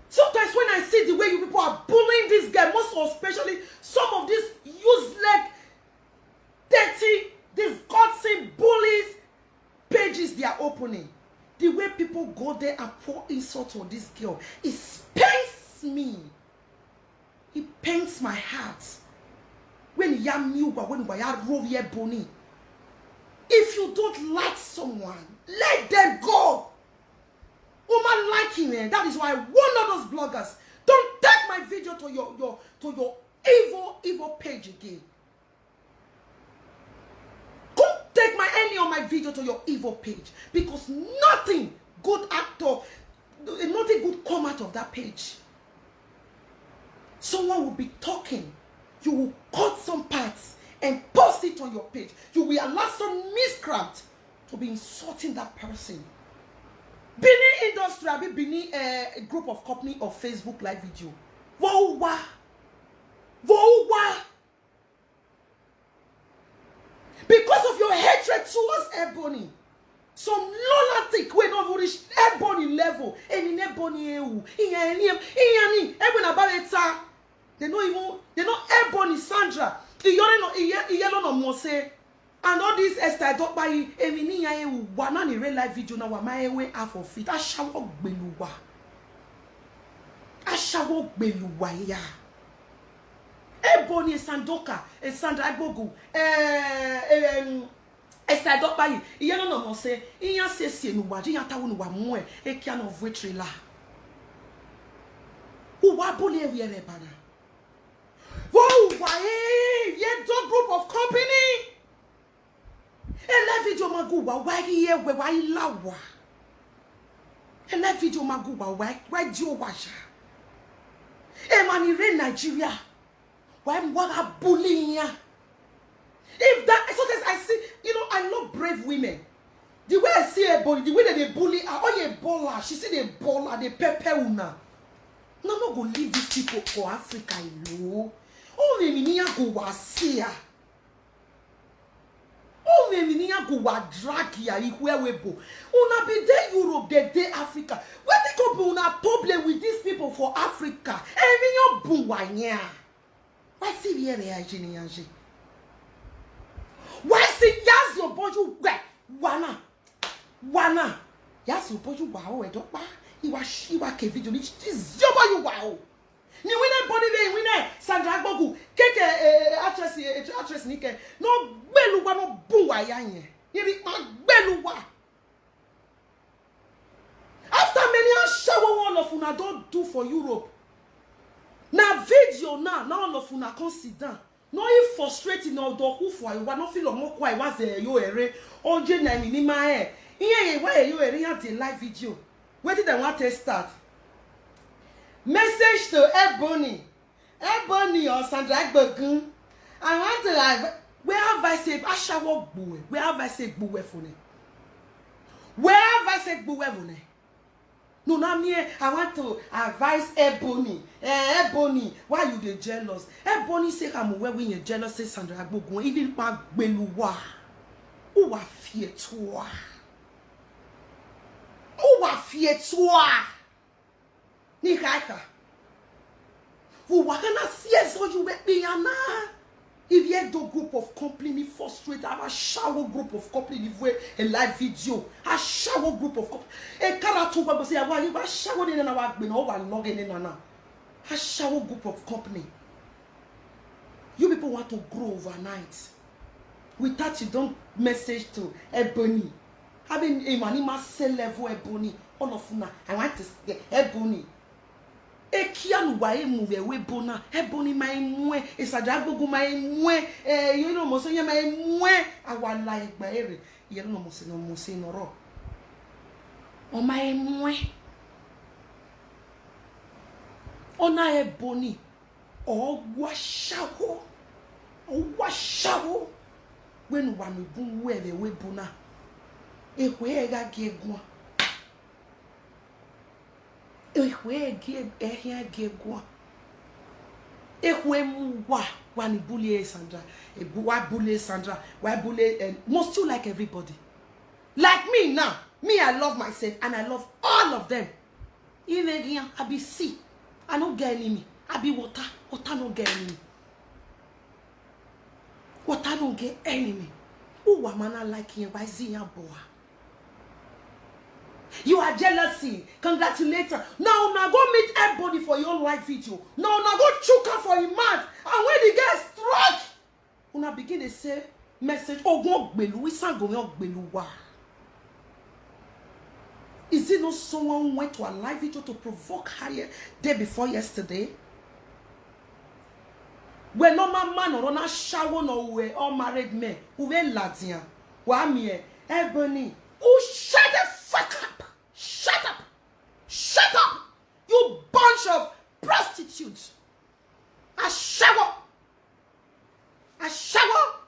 Sometimes when I see the way you people are bullying this girl, most especially some of these useless, dirty, disgusting bullies. Pages they are opening, the way people go there and pour insult on this girl, it pains me. It pains my heart. When you when you rove Ebony, If you don't like someone, let them go. Woman liking it. That is why one of those bloggers, don't take my video to your evil page again. Don't take any of my video to your evil page, because nothing good nothing good come out of that page. Someone will be talking, you will cut some parts and post it on your page. You will allow some miscreant to be insulting that person. Benin industry, I mean Benin a group of company of Facebook live video. Vowa. Because of your hatred towards Ebony, some lunatic will not reach Ebony level. Any Ebony they know Ebony Sandra. And all these Esther don't buy Emini wana ni real life video na wa my way half of it. Ashawo gbeluwa ya. Ebony Sandoka, Sandra Agbogu, Esther don't buy iyelo no mo se, iyan sese nu wa, iyan tawo nu wa mu e kia no victory la. Who wa bole ere bana. Wo wa ye do group of company. Ele video maguwa wagi ye we wa ilawa. Ele video maguwa wa dio washa. E mani re Nigeria. Why waga bullying ya? If that sometimes I see, I love brave women. The way I see a boy, the way that they bully her, oh yeah, baller. She see the baller, they pepper una. No, not go leave these people for Africa, Oh, me go wasia. Oh, me go wa drag ya ihuewebo. Una be there Europe, they Africa. Where they go be una problem with these people for Africa? Emi yo buwanya. Why see here reagineage? Why see yas your boju wana? Yas your boju wow edopa. Iwa ke video ni zoba you wow. Ni winner body dey winner Sandra Agbogu keke actress nike no gbeluwa no buwa ya yen iri ma gbeluwa. After many shower one of una don't do for Europe. Now video now all of una consider no if frustrating no do who for you no feel more quite was yo ere oje na mi ni ma e iye why you ere ya the live video. Where did I want to start? Message to Ebony or Sandra Agbogu. I want to live. Where have I said Ashawo Buwe? Where have I said Buwe Fune? Where have I said Buwe Fune? No, not me. I want to advise Ebony. Ebony, why you dey jealous? Ebony say I'm where when you jealous say Sandra Agbogu. Even ma gbeluwa. Ou wa fie toi. Ou wa fie toi. Ni kaka. Vous wakana sies so you make me yana. If you do group of company frustrated, I have a shower group of company a live video. A shower group of company. A character but say why you shower in na wa no over logging in na. A shower group of company. You people want to grow overnight. Without you don't message to Ebony. Having a manima cell level Ebony. All of una. I want to say Ebony. Ekianu wa emuwe we bona Ebony my mwe Sandra Agbogu my mwe mo so ye my mwe awala egba ere ye no mo se no ro o my mwe ona Ebony o washawo when wa me bu we bona ehwe ga gegun ehwe ge ehia gegwa ehwe muwa wani bully Sandra why bully Sandra why bully must you like everybody like me now me I love myself and I love all of them even I be sea I no get enemy I be water no get enemy water no get enemy who woman like him why see ya boy. You are jealousy. Congratulations. Now go meet everybody for your live video. Now go choke her for a month. And when the guy struck, una begin to say, message ogun ogbelu isango ogbelu wa. Is it not someone who went to a live video to provoke her day before yesterday? When no man or not shower no way all married men who went Latin, Wamie, Ebony, oh shut the fuck up! Shut up! Shut up! You bunch of prostitutes! A shower! A shower!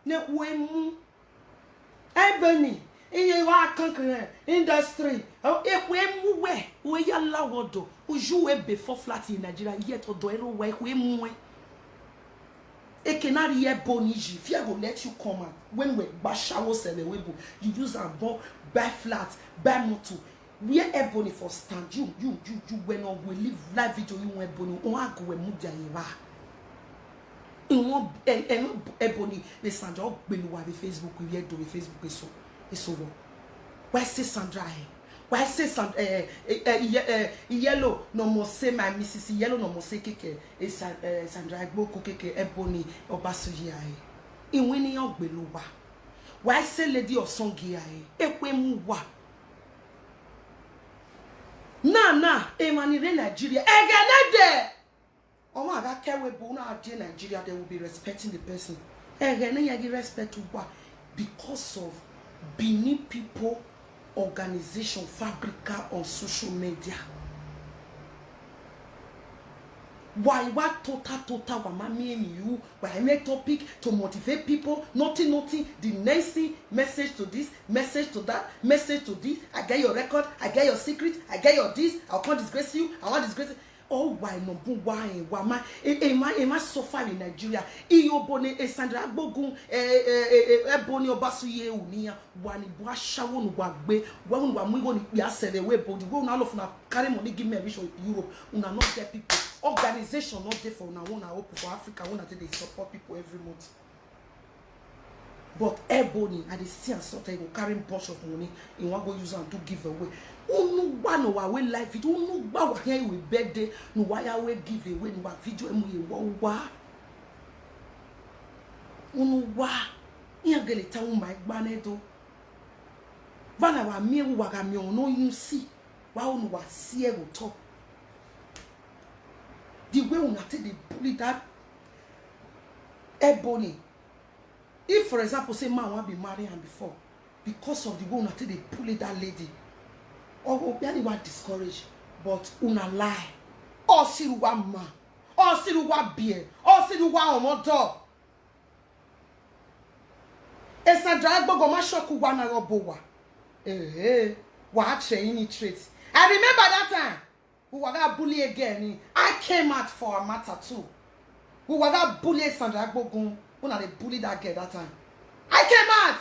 Ne wemu Ebony. In your industry, if we move, we allow Wodo, who you before flat in Nigeria, yet or do way we move. It cannot hear boniji. Fear will let you come out when we bashawo sell the webo. You use a ball, buy flat, buy motor. We are ebony for stand. You when we live live video, you want ebony, or go and move their ira. In one ebony, the Sandra Beluwa, the Facebook, we are doing Facebook so. It's over. Why say Sandra? Why say Sandra? Yellow no more say my Mrs. Yellow no more say keke. It's Sandra Boko keke ebony obasuya. In winning your beluwa. Why say lady of songia? Ekwe muwa. Na emanire Nigeria. Eganade. Oh my God, carry bona in Nigeria. They will be respecting the person. Egane yagi respect to what? Because of Benin people organization fabrica on social media. Why what total wamami and you? Why I make topic to motivate people? Nothing. The next thing, message to this, message to that, message to this. I get your record, I get your secret, I get your this. I can't disgrace you. I want disgrace. Oh, why no? Why am I suffer in Nigeria? Iyobone Sandra Bogun Ebony Obasuye Unia Wani Bwashawon Wagbe when we going to sell away body. We all of na carry money give me a vision Europe. Una not get people. Organization not there for una own hope for Africa. Una they support people every month. But Ebony and the see and sort of carrying bunch of money in one go use and do give away. Unu one or we live it. Unu ba here we birthday. No why we give away no video emu wa. Unu wa. Iya gele ta un my gbanedo. Vana wa mi wa ga mi ono you see. Wa unu wa see e go talk. The way una take the bully that Ebony. If, for example, say man want to be married and before, because of the way until they bully that lady, or anyone discouraged, but una lie, or see one man, or see one beer, or see one motor. It's a drag bug on my shock one or boa. Watch any traits. I remember that time. Who was that bully again? I came out for a matter too. Who was that bully Sandra Bogun? Una they bully that girl that time. I came out.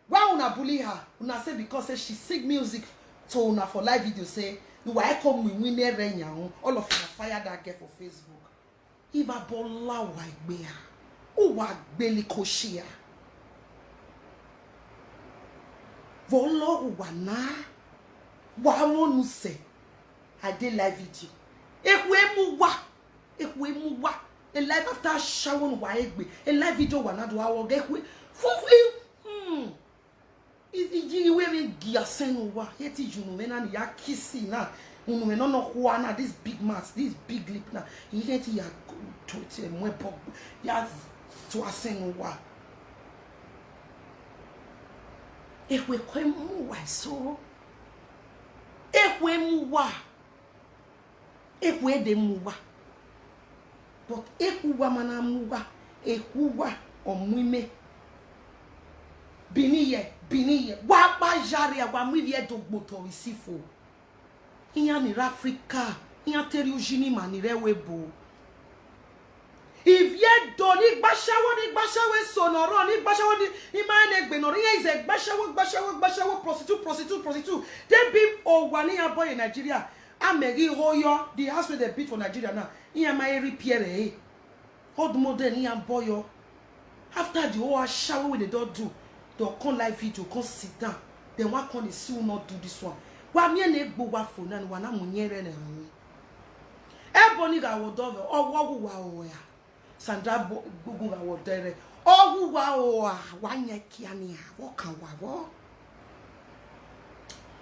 Why una bully her? Una say because she sing music to una for live video say you I come with winner renya. All of una fire that girl for Facebook. Iba bola wa igbe ya. O wa gbeli koshia. Volo wa na. Wa wonu say I did live video. Ekwe mu wa. A live after shower wa egbe. A live video wa na do awo gekwe. Fufu. Is we we gia senu wa. Yeti junu me na ya kissy na. Unu me no ho na this big mask, this big lip na. Yeti ya to te mo pop. Ya to asenu wa. Ekwe kwemu wa so. Ekwe mu wa. Ekwe de mu wa. But ekuwa mana muwa, ekuwa omwime. Biniye, wapa jari wa mwivye dogboto isifo. Inya ni Africa, inya teri ujini manire webo. If ye do ni gbashawo sonoro, ni gbashawo ni imane gbenoro, inya ize gbashawo prostitute. They be wani aboy in Nigeria. Amegi hoyo, the house where they beat for Nigeria now. Iya my repair old modern iya boyo. After the whole shower with the door do, they'll come live video, come sit down. Then one can still not do this one. Wa me na egbo wa phone and wana munyere na hu. Ebony ga wodove owo wa o ya. Sandra Google wa wodere. Oh wa wanye kiani wo kan wa wo.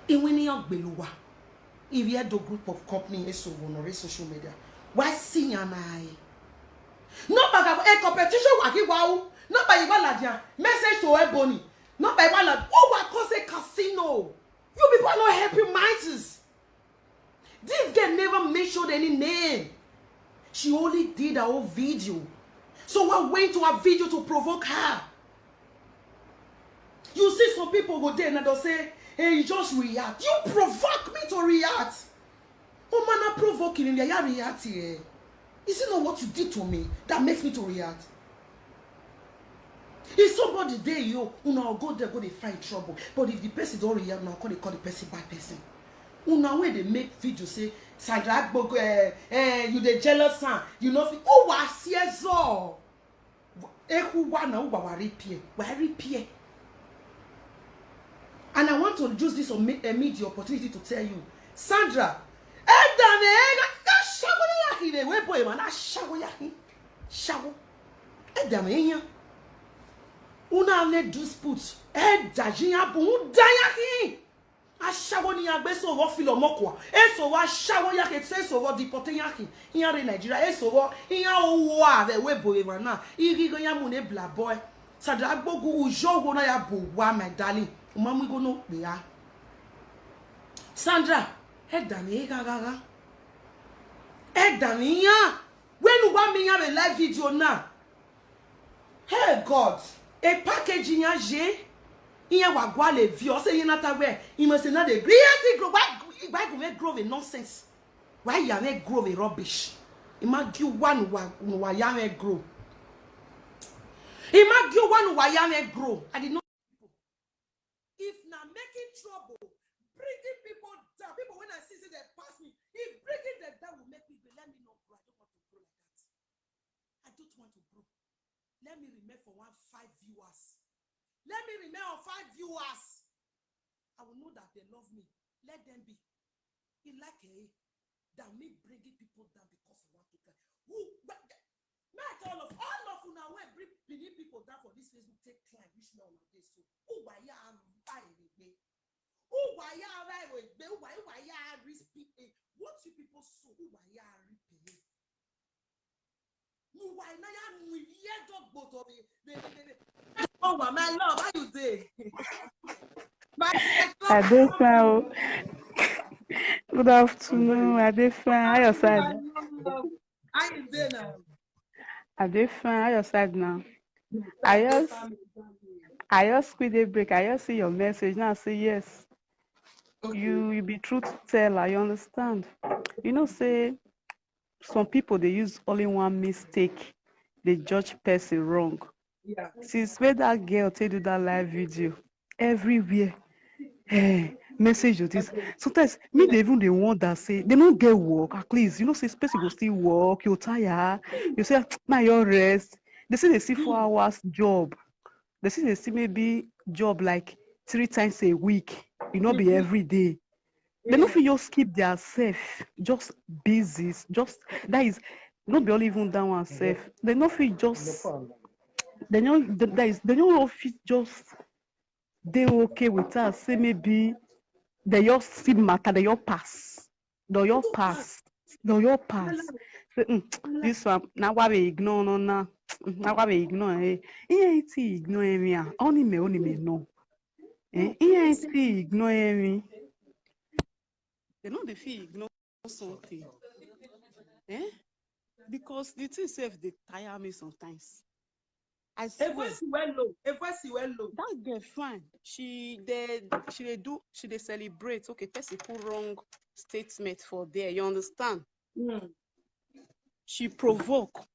Iwini ogbeluwa. If you had a group of companies so on social media, why see an eye? Not by a competition waki wow, not by Ibaladia, message to Ebony, not by Ballad. Oh, what cause a casino? You people are not helping minds. This girl never mentioned any name. She only did her own video. Someone went to her video to provoke her. You see some people go there and they'll say, hey, you just react. You provoke me to react. Oh man, I'm provoking in there. You react here. Is it not what you did to me that makes me to react? If somebody there, you know, go there, go they find trouble. But if the person don't react, now call the person bad person. Una when they make video say, Sandra, you the jealous son, you know, oh, I see a so. Who wanna repair? Why repair? And I want to use this media opportunity to tell you, Sandra, una le dispute dajiya bu dayaki ashawo ni agbe so wo filo mokwa so wa shawo yake so wo deporte yaki iya re Nigeria so wo iya owo ave we boye na irigo ya mu ne bla boy Sandra gbogu ujo wo na ya bo wa my darling umamu go no pe ya Sandra dani gaga dani ya when you want me have a live video now. Hey God, a package in your J. In wa gwa le vi o se yin nata we you must not the creative grow why go make grow nonsense why you make grow rubbish imagine one wa ya make grow imagine one wa ya make grow I did not if na making trouble bringing people down people when I see they pass me if bringing them down will make me let me know bro I don't want to grow like that I don't want to grow let me remain for 5 viewers. Let me remain on 5 viewers. I will know that they love me. Let them be. It like that me bringing people down because of what people. Who? Not all of you now. When bring people down for this Facebook take time. Which now like this so. Who why ya buy with me? Who why ya buy with me? Why ya risk people? What you people so? Who why ya repay? Why now ya we yet dog both of it. Oh, my love, how you doing? Adefa. Good afternoon, Adefa. How your side? How you doing now? Adefa, how your side now? I just quit the break. I just see your message now. Say yes. Okay. You be truth teller. You understand? You know, say some people they use only one mistake. They judge person wrong. Yeah. Since when that girl tell you that live video, everywhere, message of this. Okay. Sometimes me they even the one that say they don't get work. At least you know say person go still work. You tired. You say now your rest. They say they see 4 hours job. They say they see maybe job like 3 times a week. You know be every day. They don't feel just keep their self just busy. Just that is not be only even that one self. They don't feel just. They don't fit just they okay with us. Say maybe they your see matter, they your pass. They your pass. Say, this one now why we ignore no now. Now why we ignore ignore me. Only me no. Ignore me. They know the feel ignore something. Because the thing self they tire me sometimes. I swear. That girl fine. She they celebrate. Okay, person put wrong statement for there. You understand? She provoke.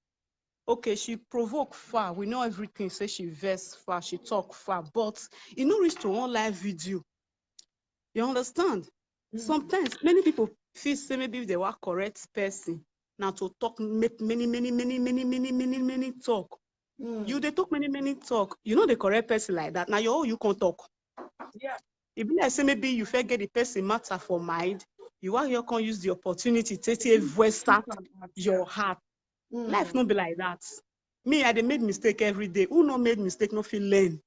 Okay, she provoke far. We know everything. Say she verse far. She talk far. But it no reach to one live video. You understand? Sometimes many people feel say maybe if they were correct person now to talk make many talk. You they talk many talk. You know the correct person like that. Now you can talk. Yeah. If I say maybe you forget the person matter for mind, you can use the opportunity to take a voice out your heart. Life not be like that. Me, I dey make mistake every day. Who no made mistake no feel learn.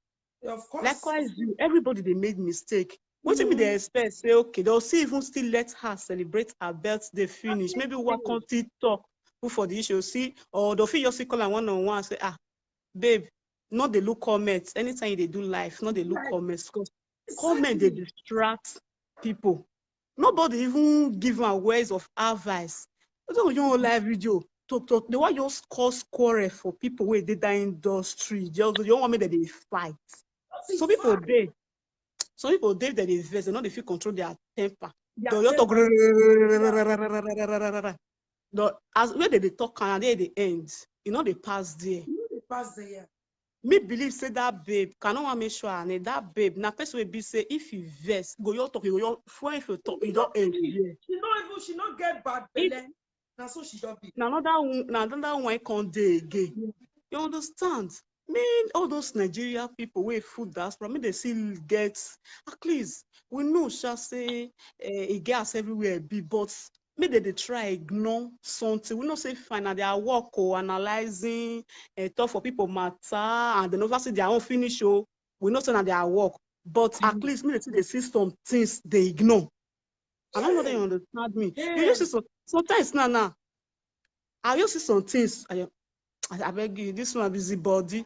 Of course. Likewise, you, everybody they made mistake. What me they expect? Say okay, they'll see even still let her celebrate her birthday finish. Maybe what can still talk who for the issue see, or they'll feel just call and one-on-one say, ah, babe, not they look comments. Anytime they do life, not they look comments. Because comment they distract people. Nobody even give them words of advice. Don't you live video. Talk. They want just cause quarrel for people where they die industry. Just you don't want me that they fight. Some people they that they invest, they know they feel control their temper. They talk as where they talk and they end. You know they pass there. Me believe say that babe cannot want make sure and that babe na person will be say if you vex go your talk you go your if you talk you don't end here. She not get bad belly. Now so she don't be. Now another one can't day again. You understand? Me, all those Nigeria people where food that's from me, they still get at least we know shall say it gas everywhere be, but maybe they try ignore something. We not say fine and they are work or analyzing talk for people matter and they never see their own finish. Oh, we not say that they are work, but at least me they see some things they ignore. I don't know they understand me. You just see sometimes now. I just see some things. I beg you, this one busy body.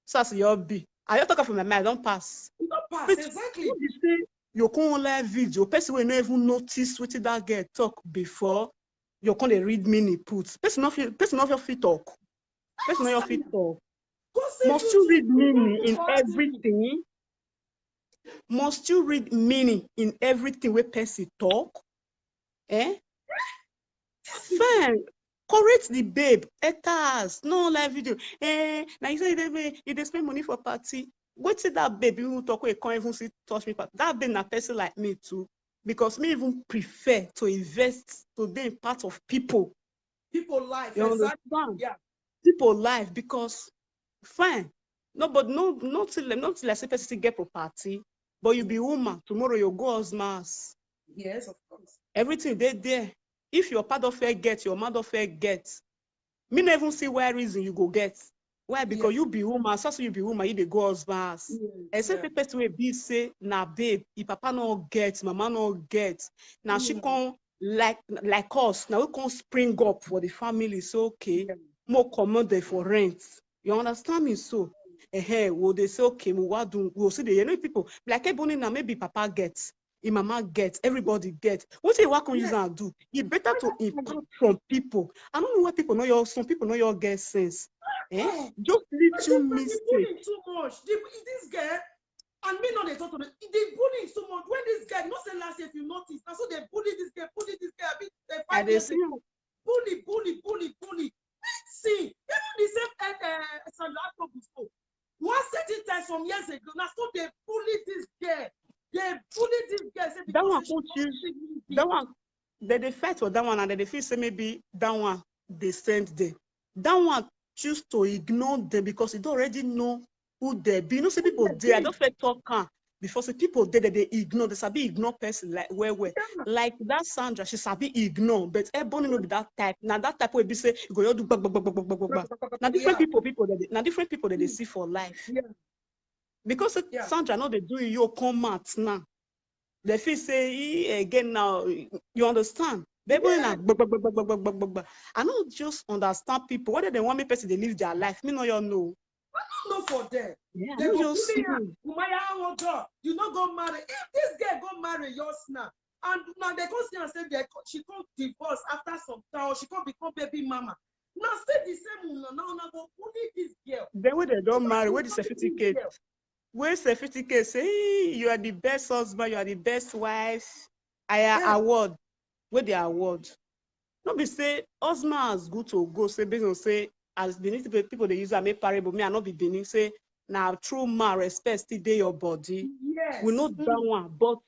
So as your be. I just talk from my mind, don't pass. You don't pass, But exactly. you say you can't live video. Person will not even notice what that girl talk before. You can't read mini puts. Person not fit talk. Person not your fit talk. Must you read meaning in everything? Must you read meaning in everything where person talk? Fine. Correct the babe. Etas, no live video. Now you say you they spend money for party. Wait till that babe you talk we can't even see touch me. That babe na person like me too. Because me even prefer to invest to be part of people. People life. You Exactly. understand? Yeah. People life because fine. No, but not till I say person get property. But you be woman, tomorrow you go husbands. Yes, of course. Everything they there. If your father fair get, your mother fair get. Me never even see why reason you go get. Why? Because you be woman, so you be woman, you dey go husbands. Except the person will be say, nah babe, if papa no get, mama no get. Now she come like us. Now we come spring up for the family. So okay, more common there for rent. You understand me? So will they say okay, we'll see the people like everybody now maybe papa gets. Mama gets, everybody gets. What you can use and do? It's better to impart from people. I don't know why people know some people know your get sense. Just little mistake. Too much. This girl, and me not they talk to me. They bullying so much. When this guy, not say last year if you notice, now so they bully this guy. I mean, they 5 years ago. Bully. See, even the same Sandra Akpogusco. One certain time some years ago, now so they bully this girl. They bully this girl. That one coach that one they fight for that one and they feel say maybe that one they send them. That one choose to ignore them because they don't already know who they be. You know, say people there, I don't feel talk before say people there that they ignore, they sabi ignore person like where. Like that Sandra, she sabi ignore, but everybody know be that type. Now that type will be say you go do now different people that they see for life. Yeah. Because Sandra know they do your comment now. They feel say again now, you understand? They I don't just understand people. Whether they want me person they live their life, me no you know. I don't know for them. Yeah, they go just you not go marry. If this girl go marry yours now, and now they go see and say she can't divorce after some time, or she can't become baby mama. Now say the same now go bully this girl. Then when they don't marry, where the certificate? Where certificate say you are the best husband, you are the best wife. Award. Where the award? Not be say husband is good to go. Say business say as beneath people they use I make parable. Me I not be beneath say now true man respect still dey your body. Yes. We know that one, but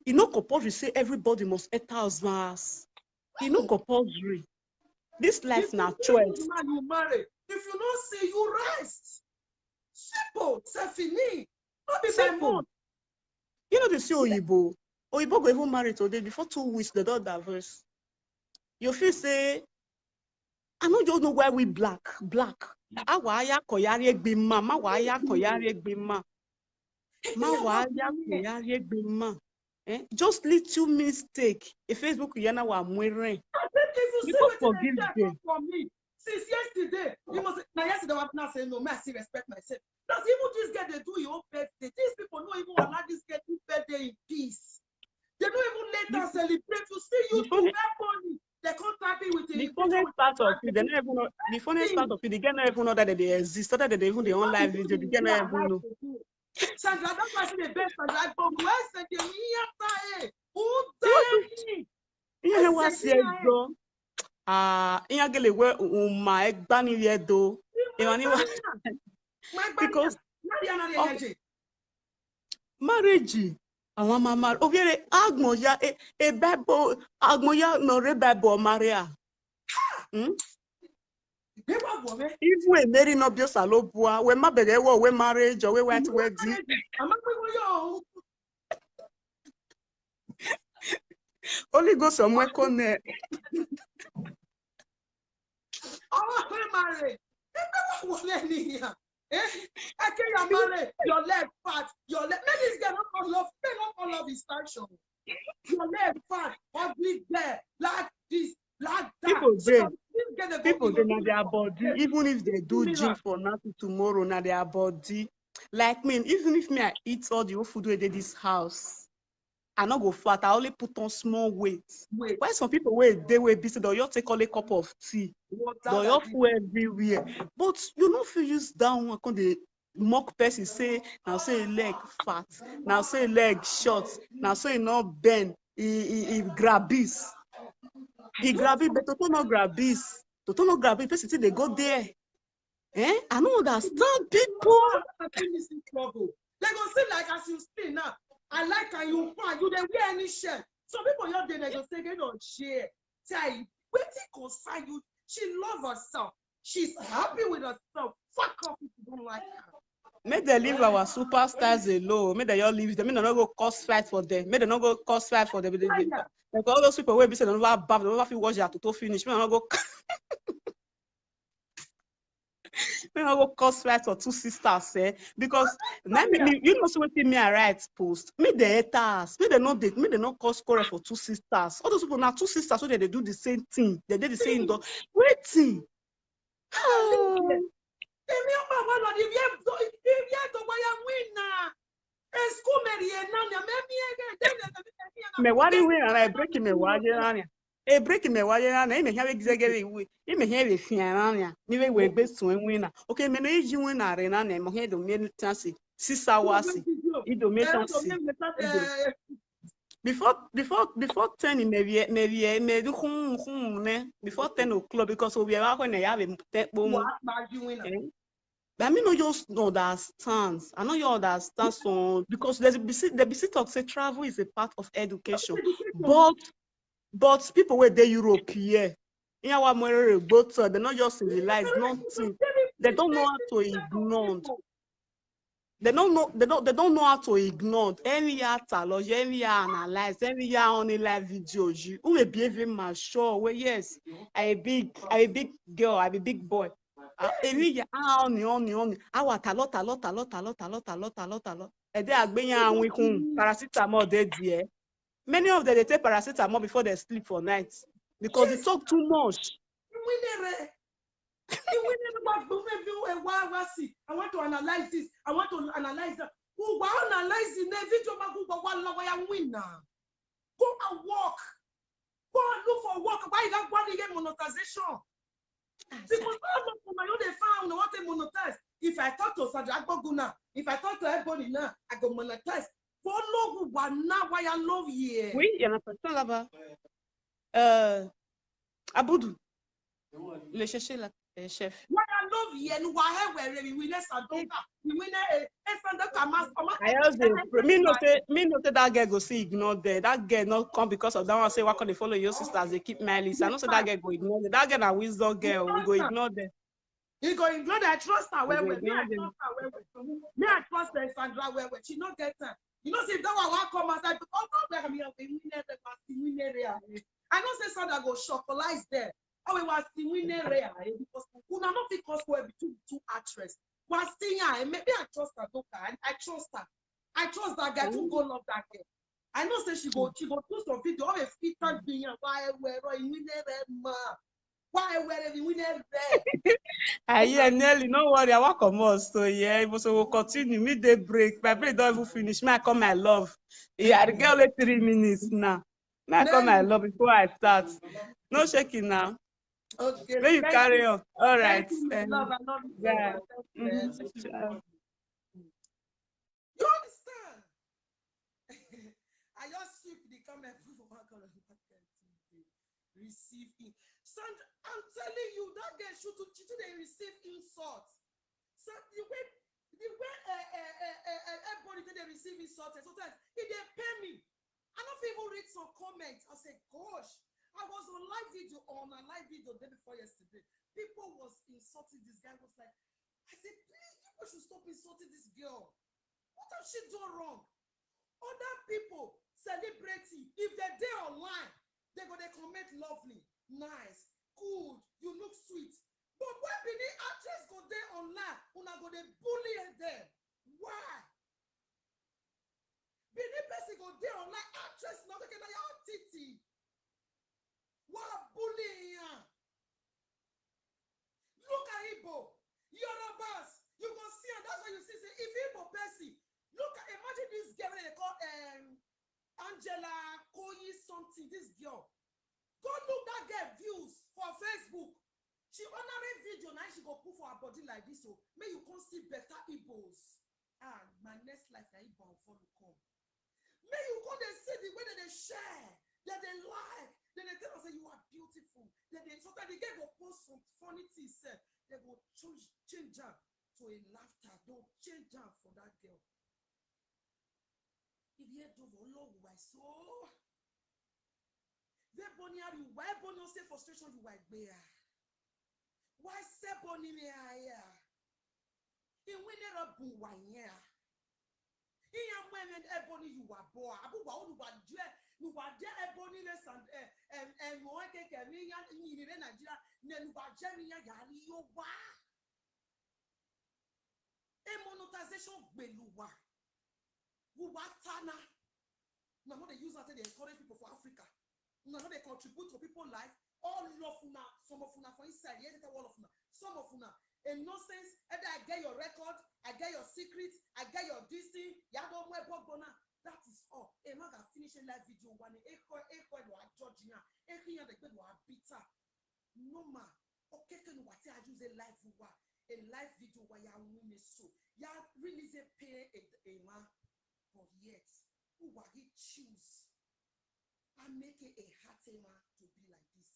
you know compulsory say everybody must enter husbands. You know compulsory. This life now choice. Man you marry. If you don't see you rest. Simple, c'est fini. Not be by month. You know they say Oyibo go even marry today before 2 weeks they don't divorce. You feel say I don't just know why we black. Awaya koyari gbima, ma waya koyari gbima. Ma waya koyari gbima. Just little mistake. A Facebook yana wa mwere. You don't forgive them. For me. Since yesterday, you must now yesterday I'm not saying no, mercy, respect myself. Does even this girl they do your own birthday? These people don't even allow this girl to birthday in peace. They don't even let her celebrate. You see, you do that money. They can't tap it with the funniest part of it, they don't even know. The funniest part of it, they don't even know that they exist. That they even the online video, they don't even know. Sandra, that's why I say the best Sandra. But where said the me? Who me? Yeah, what's your go? In a gele where my bunny yedo. Because marriage. Àwọn mama obiere agmoya bebo agmoya no re bebo maria. Even a Mary no bio salobua, we ma bege wo we marriage or we went wedding. Only go somewhere connect. I tell you, married, your leg fat, your leg. Maybe this girl don't love, they don't love his fashion. Your leg fat, ugly there, like this, like that. People they know their body, even if they do gym for nothing tomorrow, now their body. Like me, even if me I eat all the food we did this house, I not go fat. I only put on small weight. Why some people wait they will busy, they'll take all a cup of tea. They'll food everywhere. But you know if you use down one can the mock person say now say leg fat, now say leg short, now say not bend, he grab this. He grab it, but to not grab this. To not grab it, person they go there. I don't understand people. They go see like as you speak now. I like how you find you they wear any shirt. Some people your day they go say they don't share. Say, wait till concern you. She love herself. She's happy with herself. Fuck off if you don't like her. Make they leave our superstars alone. Make they all leave them. Make they not go cause fight for them. Make they not go cause fight for them. Like all those people will be saying, "Don't have bath. Don't have to wash their to finish." Make they not go. Make they not go cause fight for two sisters, because you know so what me I write post. Make the haters. Make they not cause quarrel for two sisters. All those people now two sisters so they do the same thing. They did the same thing. Waiting. Me wari win and I break me wajirania. E break me wajirania. I me have exaggerate we. I me have fianania. Ni we best to winner. Okay, me no eji win arena na mo he do me chance 6 hours. I do me chance. Before 10 me do before 10 o'clock because we are when I have a but I mean, no, just understand. I know you understand so because the BC talk say travel is a part of education. But people where they Europe here, in our both they're not just civilize nothing. They don't know how to ignore. They don't know how to ignore. Every year challenge, every year analyze, every year only live videos. You may be even mature. Well, yes, I'm a big girl, I'm a big boy. Every year, only. Our talot. And they are being paracetamol there. Many of them they take paracetamol before they sleep for night because they talk too much. I want to analyze this. I want to analyze that. Who will analyze the video? Go and walk. Go and look for work. Why you don't want to get monetization? Because they found what they monetize. If I talk to Sandra Agboguna, if I talk to everybody now, I go monetize. Follow who now why I love here. Oui, il y en a personne là-bas. Aboudou. Le chercher là, chef. Why I love here and why we win we win I also me not say that girl go see ignore there. That girl not come because of that one say why can't they follow your sisters? They keep my list. I know say that girl go ignore them. That girl a wisdom girl. We go ignore them. You go ignore that. I trust her well. Me I trust her Sandra well. She not get her. You know, see if that one come outside, I know say Sandra go shocolize there. Oh, we was the winner rare because we not because we be two actress. Was seeing her, maybe I trust her, doctor. I trust her. I trust that guy to go love that girl. I know say she go do some video. Always fit and being why we're winner ma. Why we're the winner there? Yeah, Nelly, no worry. I walk come so yeah, so we'll continue. Me day break. My break don't even finish. Me I come my love. Yeah, the girl only 3 minutes now. Me I come my love before I start. No shaking now. Okay, May you carry on. All right. thank you, my love. I love you so Yeah. much. Thank you. You understand? I just shift the comment from one color to receive it. Sandra, I'm telling you, that girl should they receive insults. So the way everybody they receive insults, sometimes if they pay me, I don't even read some comments. I say, gosh, I was on a live video day before yesterday. People was insulting this guy. Was like, I said, please, people should stop insulting this girl. What has she done wrong? Other people celebrating, if they're there online, they comment lovely, nice, good, you look sweet. But when the actress go there online, una go they bully them. Why? Benin person go there online, actress not taking your titty. Why bullying her? Look at Igbo, Yorubas, you go see, and that's why you see, say, if Igbo person, look at, imagine this girl they call Angela Koyi something, this girl. Go look that girl views for Facebook. She honoring video now, she go put for her body like this, so may you come see better Igbos. And my next life na Igbo follow come. May you go they see the way that they share, that they like, that they tell us that you are beautiful. That they sometimes they get go post some funny things, they go change her to a laughter. Don't change her for that girl. If you do Lord, why so? They bonny are you? Why bonny say frustration you white bear? Why say bonny me here? In winner of boo why here? In your women ebony you are boy. Abu wa you are there ebony less and more cake and in Nigeria. Then you are Jerry Yali yo wa. A monetization beluwa. Who was Tana? Now they use that they encourage people for Africa. Now they contribute to people's life. All of una, some of una for inside, yes, all of una, some of una. In nonsense, either I get your record, I get your secrets, I get your this thing, that is all. A man can finish a live video one Georgia, bitter. No man. Okay, can what I use a live video where you win so. You release a pay a man, but yet, who will he choose? And make it a hatema to be like this.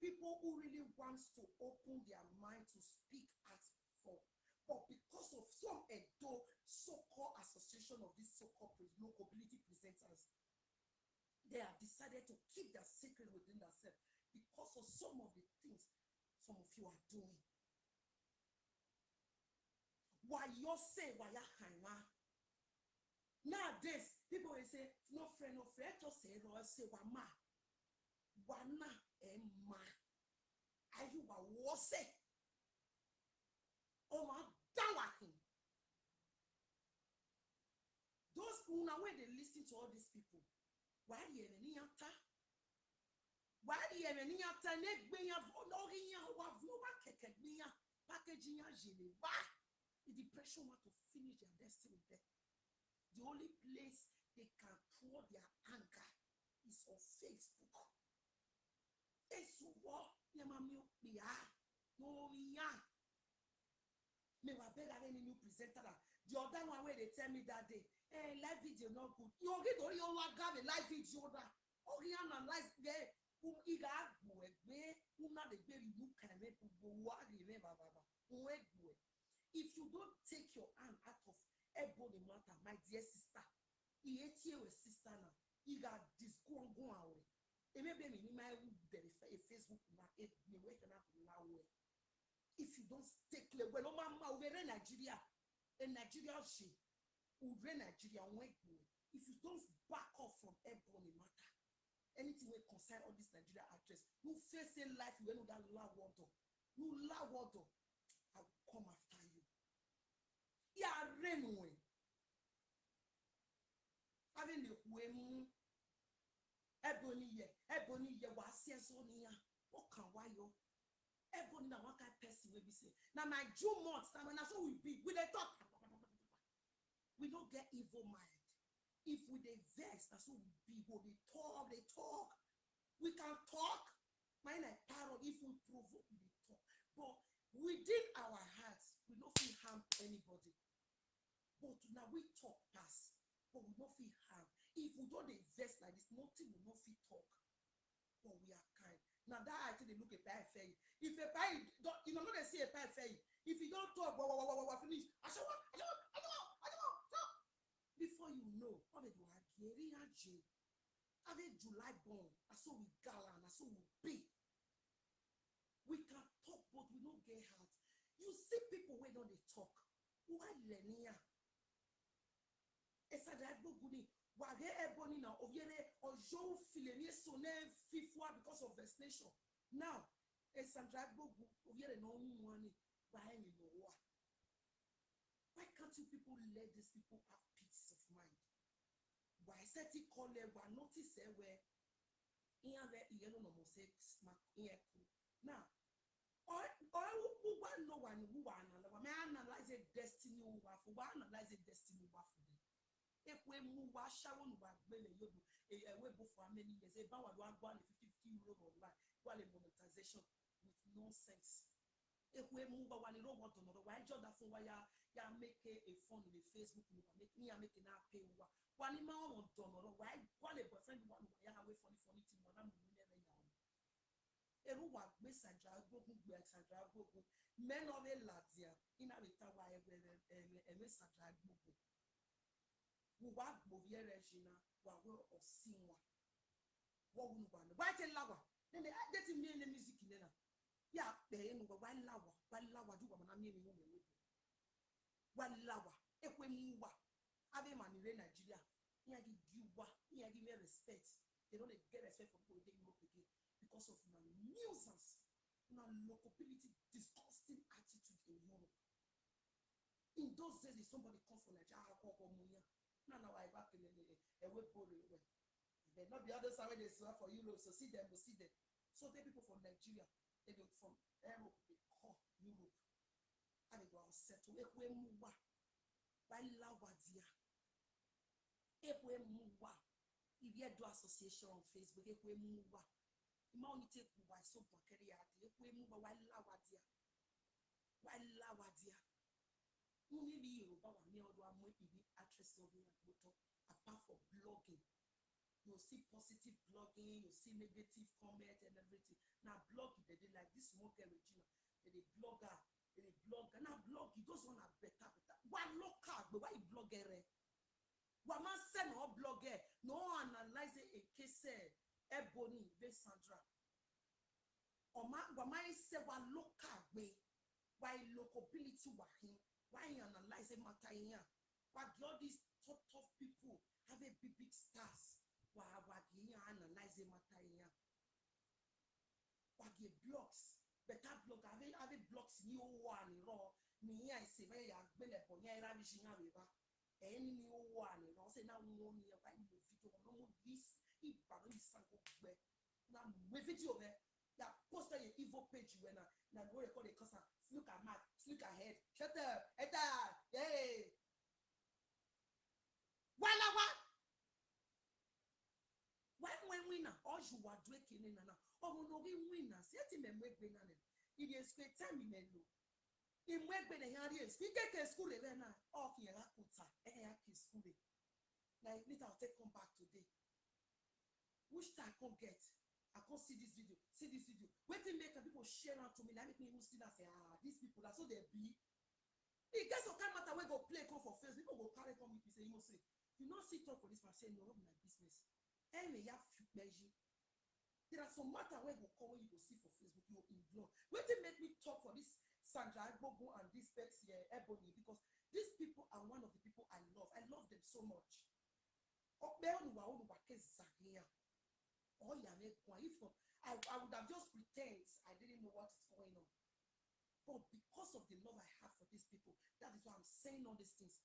People who really wants to open their mind to speak as for, but because of some Edo so-called association of these so-called locability presenters, they have decided to keep their secret within themselves because of some of the things some of you are doing. Why you say why you hang? Nowadays, people will say, no friend, just say, no, say, wama. Wana and ma. Are you a wose? Oh, my, dawakin. Those who now when they listen to all these people, why do you have any after? Why do you have any after? Neck being a vlogging, packaging, the depression want to finish their destiny there. The only place they can pour their anger is on Facebook. It's what you no ya. Me wa beg any new presenter. The other one where they tell me that day, hey, live video not good. You get all your got a live video that. Oh, he analyze there. Iga agbo egbe, una de gbe you can make wa re baba. If you don't take your hand out of everybody matter, my dear sister, he ate you a sister now. He got this go away. It may be my verify a Facebook now. It may wake up now. If you don't take the well, mama, we're in Nigeria. In Nigeria, she will Nigeria. If you don't back off from everybody matter, anything will concern all this Nigeria actress. You face a life you know that loud water. You loud water. I will come after you. Yeah, rain away. Having the way Ebony ye was says on here. What can why yo? Ebony na one kind person will be say. Now my June months, now when I saw we be with the talk. We don't get evil mind. If we dey vex, that's what we be. They talk. We can talk. Mine a parrot if we provoke, we talk. But within our hearts, we don't feel harm anybody. But now we talk pass, but we don't feel harm. If we don't invest like this, nothing will not feel talk. But we are kind. Now that I think they look a pie fair. If a pie don't, you know, they see a pie fair. If you don't talk, finish. I don't talk. Before you know, what they do again? Have a July born. That's so we gala, that's so we be. We can talk, but we don't get hurt. You see people where don't they talk. Why lenia? Esa da gboguni. Wa ge ebony na oviere ojo filenie sonen fifwa because of vaccination. Now, esa da gbogu oviere no money. Why you know what? Why can't you people let these people have peace of mind? Why set it call them? Why notice where now, or who want no one who analyze a destiny who analyze a destiny for them. If we move our shower, a web for many years, a bow 50 euro online, while a monetization with no sense. If we move one in over to another, why just that for why ya make a phone in the Facebook, make me make an app pay over. One in my own donor, why a boyfriend one why away funny thing when I'm never young. Everyone, Miss Sandra, go Sandra, go men of a Latia in a return why a Miss Sandra go. Who want Bovia Regina, while we're or sing one. What would one? Why tell Lava? Then they get me in the music in there. Yeah, they know one lava, do what I'm meaning. One lava, if we move, have a man in Nigeria. Here give me respect. They don't get respect from people in Europe again because of my nuisance, my locability, disgusting attitude in Europe. In those days, if somebody comes from Nigeria, now I back in a web board. They not the other side they swear for Europe, so see them, we'll see them. So they people from Nigeria. They go from Europe, they call Europe. And they go and settle. If we move, why love dia? If we move, if you do association on Facebook, if we move, you might only take why so carry out. If we move, why love dia? Why love dia? Maybe you go and me or do a more actress of motor apart from blogging. You see positive blogging, you see negative comment and everything. Now blogging, they like this smoke Regina, they blogger, now blogging, those one are better. Why local, but why blogger? Why man send no blogger, no analyze a case Ebony, Sandra. Or why say why local way, why locability why analyze a matter here? Why all these tough people have a big stars? Why analyze a matter here? Why get blocks? Better block. Have blocks new one raw. Me I say where you are been a ponya ravishing away. Any new one raw. Say now one year why you video no this if you sanko where now with video there. That post your evil page when now go record a customer. Look at Matt. Look ahead. Shut up. Hey. When winner, all you are drinking in now. Oh no, we winner. See me make winner. It is great time in menu. In work when the area speak a school event off here. School. Now I'll take come back today. Which time I can't get? I can't see this video. Wait till make people share out to me. Let me see that say, these people that's so they be. It gets some kind of matter where go play come for first. People go carry come with me say, you must say, you not see talk for this man say no, not my business. There are some matter where go come when you go see for Facebook, you in blog. Wait till make me talk for this Sandra Agbogu and this Bex here, Ebony, because these people are one of the people I love. I love them so much. Oh, yeah, if I would have just pretend I didn't know what is going on. But because of the love I have for these people, that is why I'm saying all these things.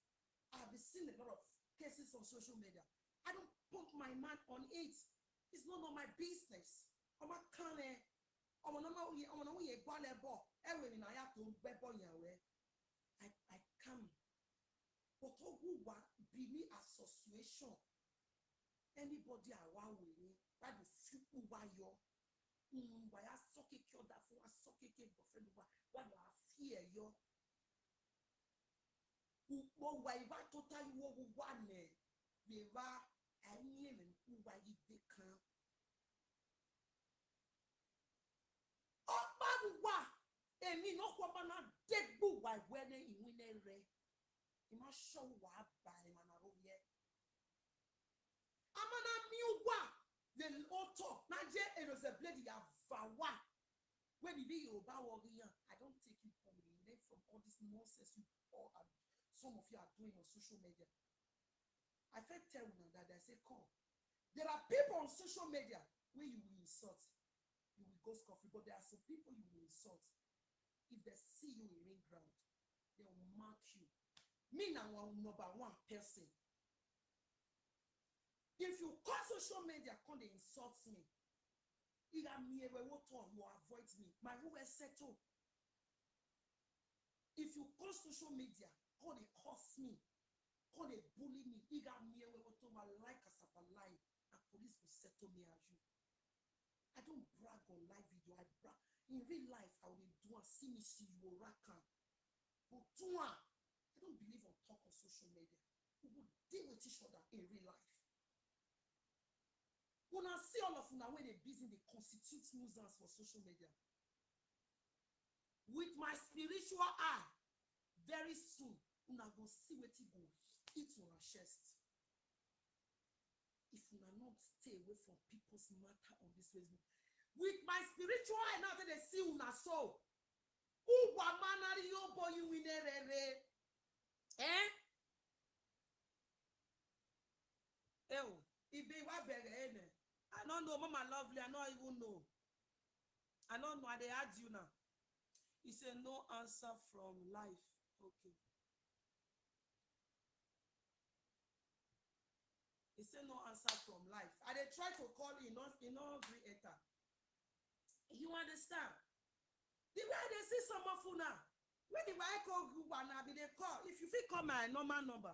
I've been seeing a lot of cases on social media. I don't put my mind on it. It's none of my business. I'm a can. I come. But who will be me association? Anybody I want with me, that is super wire. Why I suck it, kill that for a suck it, boyfriend. Why you are fear yo? Why totally one? We were any and who why they come. Oh, Babuwa! Emi no kwabana dead boo by when in winner re. You must show what by manaro yet. Amana miwa the author. Naje it was a bloody avawa. When you be your warrior, I don't take you from me from all this nonsense you all are, some of you are doing on social media. I felt tell you that I say, come. There are people on social media where you will insult. You will go scot-free, but there are some people you will insult. If they see you in ring ground, they will mark you. Me now, I'm number one person. If you call social media, come they insult me. You avoid me. My who will settle. If you call social media, come they curse me. Come they bully me. You got me like as a lie. And police will settle me as you. I don't brag on live video. I brag in real life. I will do and see me see you rakan. But I don't believe on talk on social media. We will deal with each other in real life. When I see all of you now when they're busy, they constitute nuisance for social media. With my spiritual eye, very soon, you are going to see what you go hit on our chest. If you are not stay away from people's matter on this Facebook. With my spiritual eye, now that they see you now so. Who manner you boy you in there? Eh? Oh, if they were better, I don't know, Mama Lovely. I don't even know. I don't know. They add you now. He said no answer from life. Okay. He said no answer from life. And they try to call in all creator. You understand? The way they see some of you now. When the I call group and I be they call. If you feel call my normal number.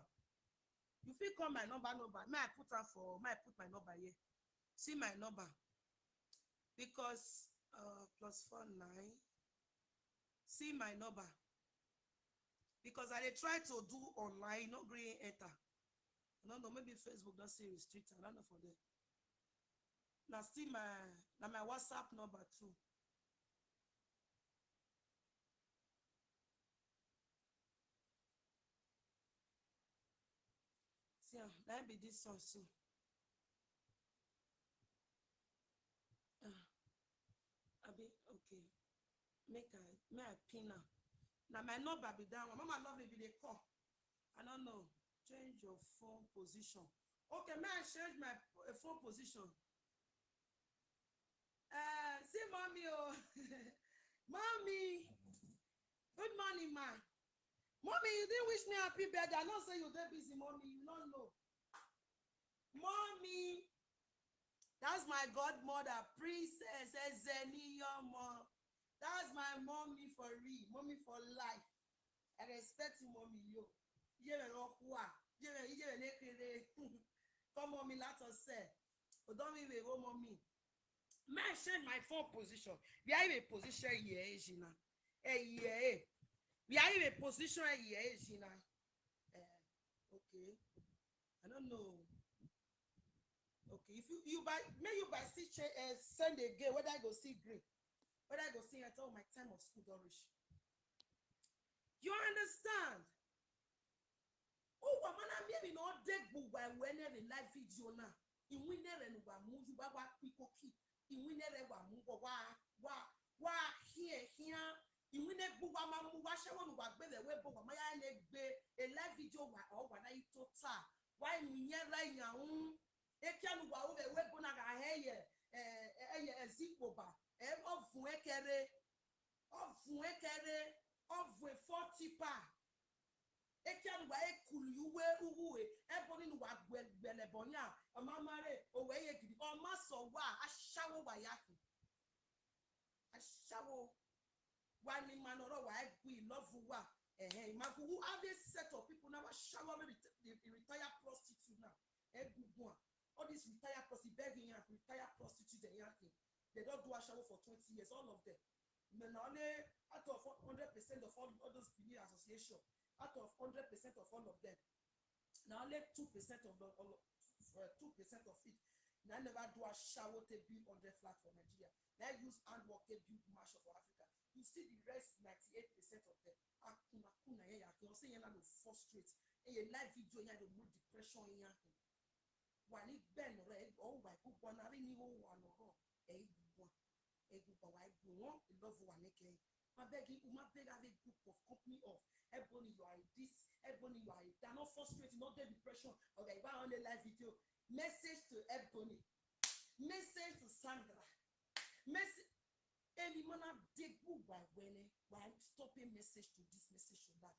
You feel call my number. May I put my number here. See my number. Because +49. See my number. Because I try to do online, no green enter. I don't know, maybe Facebook don't say restricted. I don't know for them. Now see my WhatsApp number too. See, that be this one too. I be okay. May I pin now. Now my number be down. Mama love me be they call. I don't know. Change your phone position. Okay, may I change my phone position? See mommy, oh. Mommy. Good morning, ma. Mommy, you didn't wish me happy birthday. I don't say you're that busy, mommy. You don't know. Mommy. That's my godmother, Princess Ezeniyomo. That's my mommy for real. Mommy for life. I respect you, mommy, yo. Come, mommy, let us say. But don't be with mommy. Mention my phone position. We are in a position here, Gina. Yeah. We are in a position here, Gina. Okay. I don't know. Okay, if you buy, may you buy see send again. Whether I go see green, whether I go see at all my time of school don't reach. You understand? Oh, woman, I'm maybe not dead book by whenever in live video now. In winner and move you back people keep. In winner and move wah here. In winner book mama move wash one back by the web of my leg a live video or when I told her. Why we near right now? Ekianu wa ove we bona ga heye ezikwoba ovun ekere ovun 40 pa ekian wa ekulu yuwe uwe eboni nu wa gbele bonya amamare owe ye gidi o ma so wa ashawo wa yaki ashawo wa ni manoro wa egui love wa imafu who have a set of people now ashawo the retired prostitute now egugun all these retired prostitute begging and retired prostitute they don't do ashawo for 20 years all of them but only out of 100% of all those belief association out of 100% of all of them now only 2% of 2% of it now never do ashawo to build 100 flat for Nigeria now use handwork to build marshal for Africa you see the rest 98% of them akuna ya can say yana no frustrate e live video ya do more depression ya wa ni ben re o wa gbogbo na ri ni o wa no gbogbo wa gbogbo love wa neke ma beg you ma beg have a group of company of everybody you are this everybody you are that not frustrated not get depression okay if I on the live video message to everybody message to Sandra message any man dig who by when why stopping message to this message to that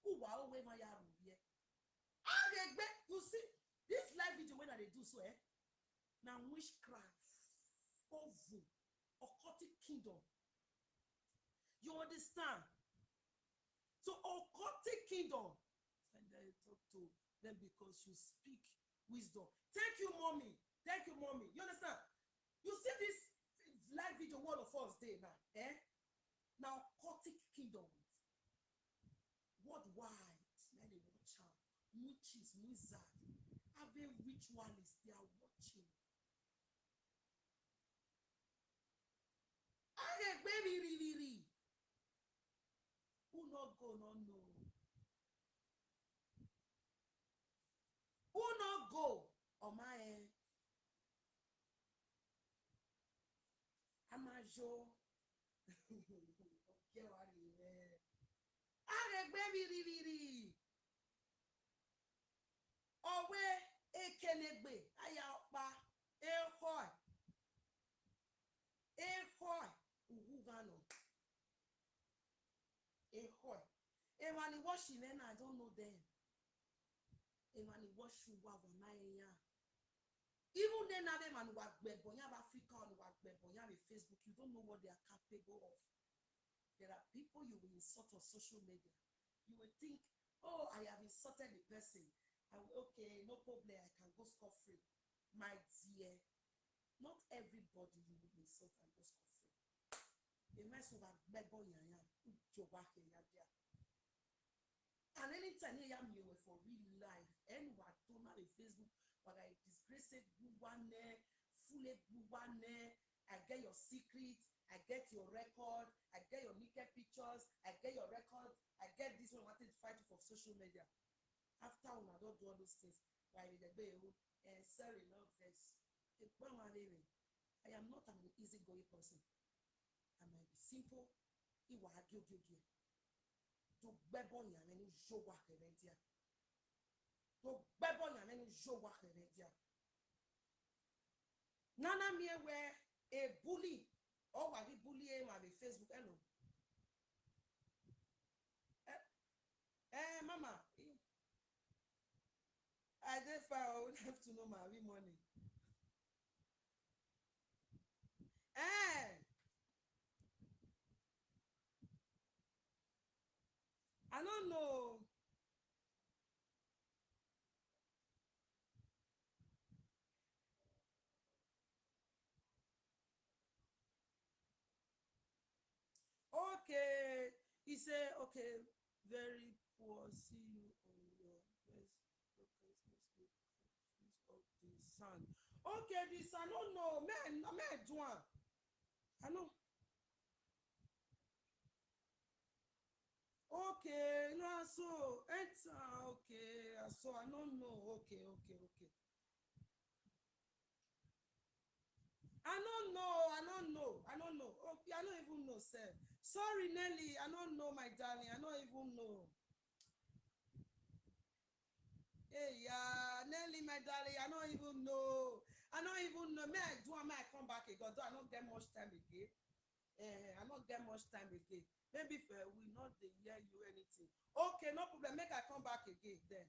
who wa always my yard here you see this live video when they do so now witchcraft over occultic kingdom you understand so occultic kingdom and they talk to them because you speak wisdom thank you mommy you understand you see this live video one of us day now now occultic kingdoms worldwide now they watch out witches wizard having ritualists they are watching who not go no know who not go on my amajo okay wari aregbe owe ekenegbe aya opa ehoi ugugano ehoi emani wash in I don't know them emani wash wa na ya even then na them and wa gbebonya of Africa and wa gbebonya on Facebook you don't know what they are capable of. There are people you will insult on social media you will think oh I have insulted the person okay no problem I can go scot-free my dear not everybody you will insult and go scot-free and anytime you have me for real life and what don't have a Facebook but I disgrace it one full one I get your secret I get your record I get your naked pictures I get your record I get this one wanted to fight for social media after when I don't do all those things why the bay and sorry no vex I am not an easygoing person I might be simple iwa agiogie to gbebo yan menu jowa heredia to gbebo yan menu jowa heredia nana me we a bully or wa be bully ma be Facebook hello mama I therefore would have to know my money I don't know. Okay. He said, okay, very poor. See you on your best of the sun. Okay, the sun. Oh no, man, Juan. I know. Okay, no, so it's okay. So I don't know. Okay. I don't know. Okay, I don't even know, sir. Sorry, Nelly. I don't know, my darling. I don't even know. Hey, Nelly, my darling. I don't even know. May I come back because I don't get much time again. I don't get much time again. Maybe if we not dey hear you anything. Okay, no problem. Make I come back again then.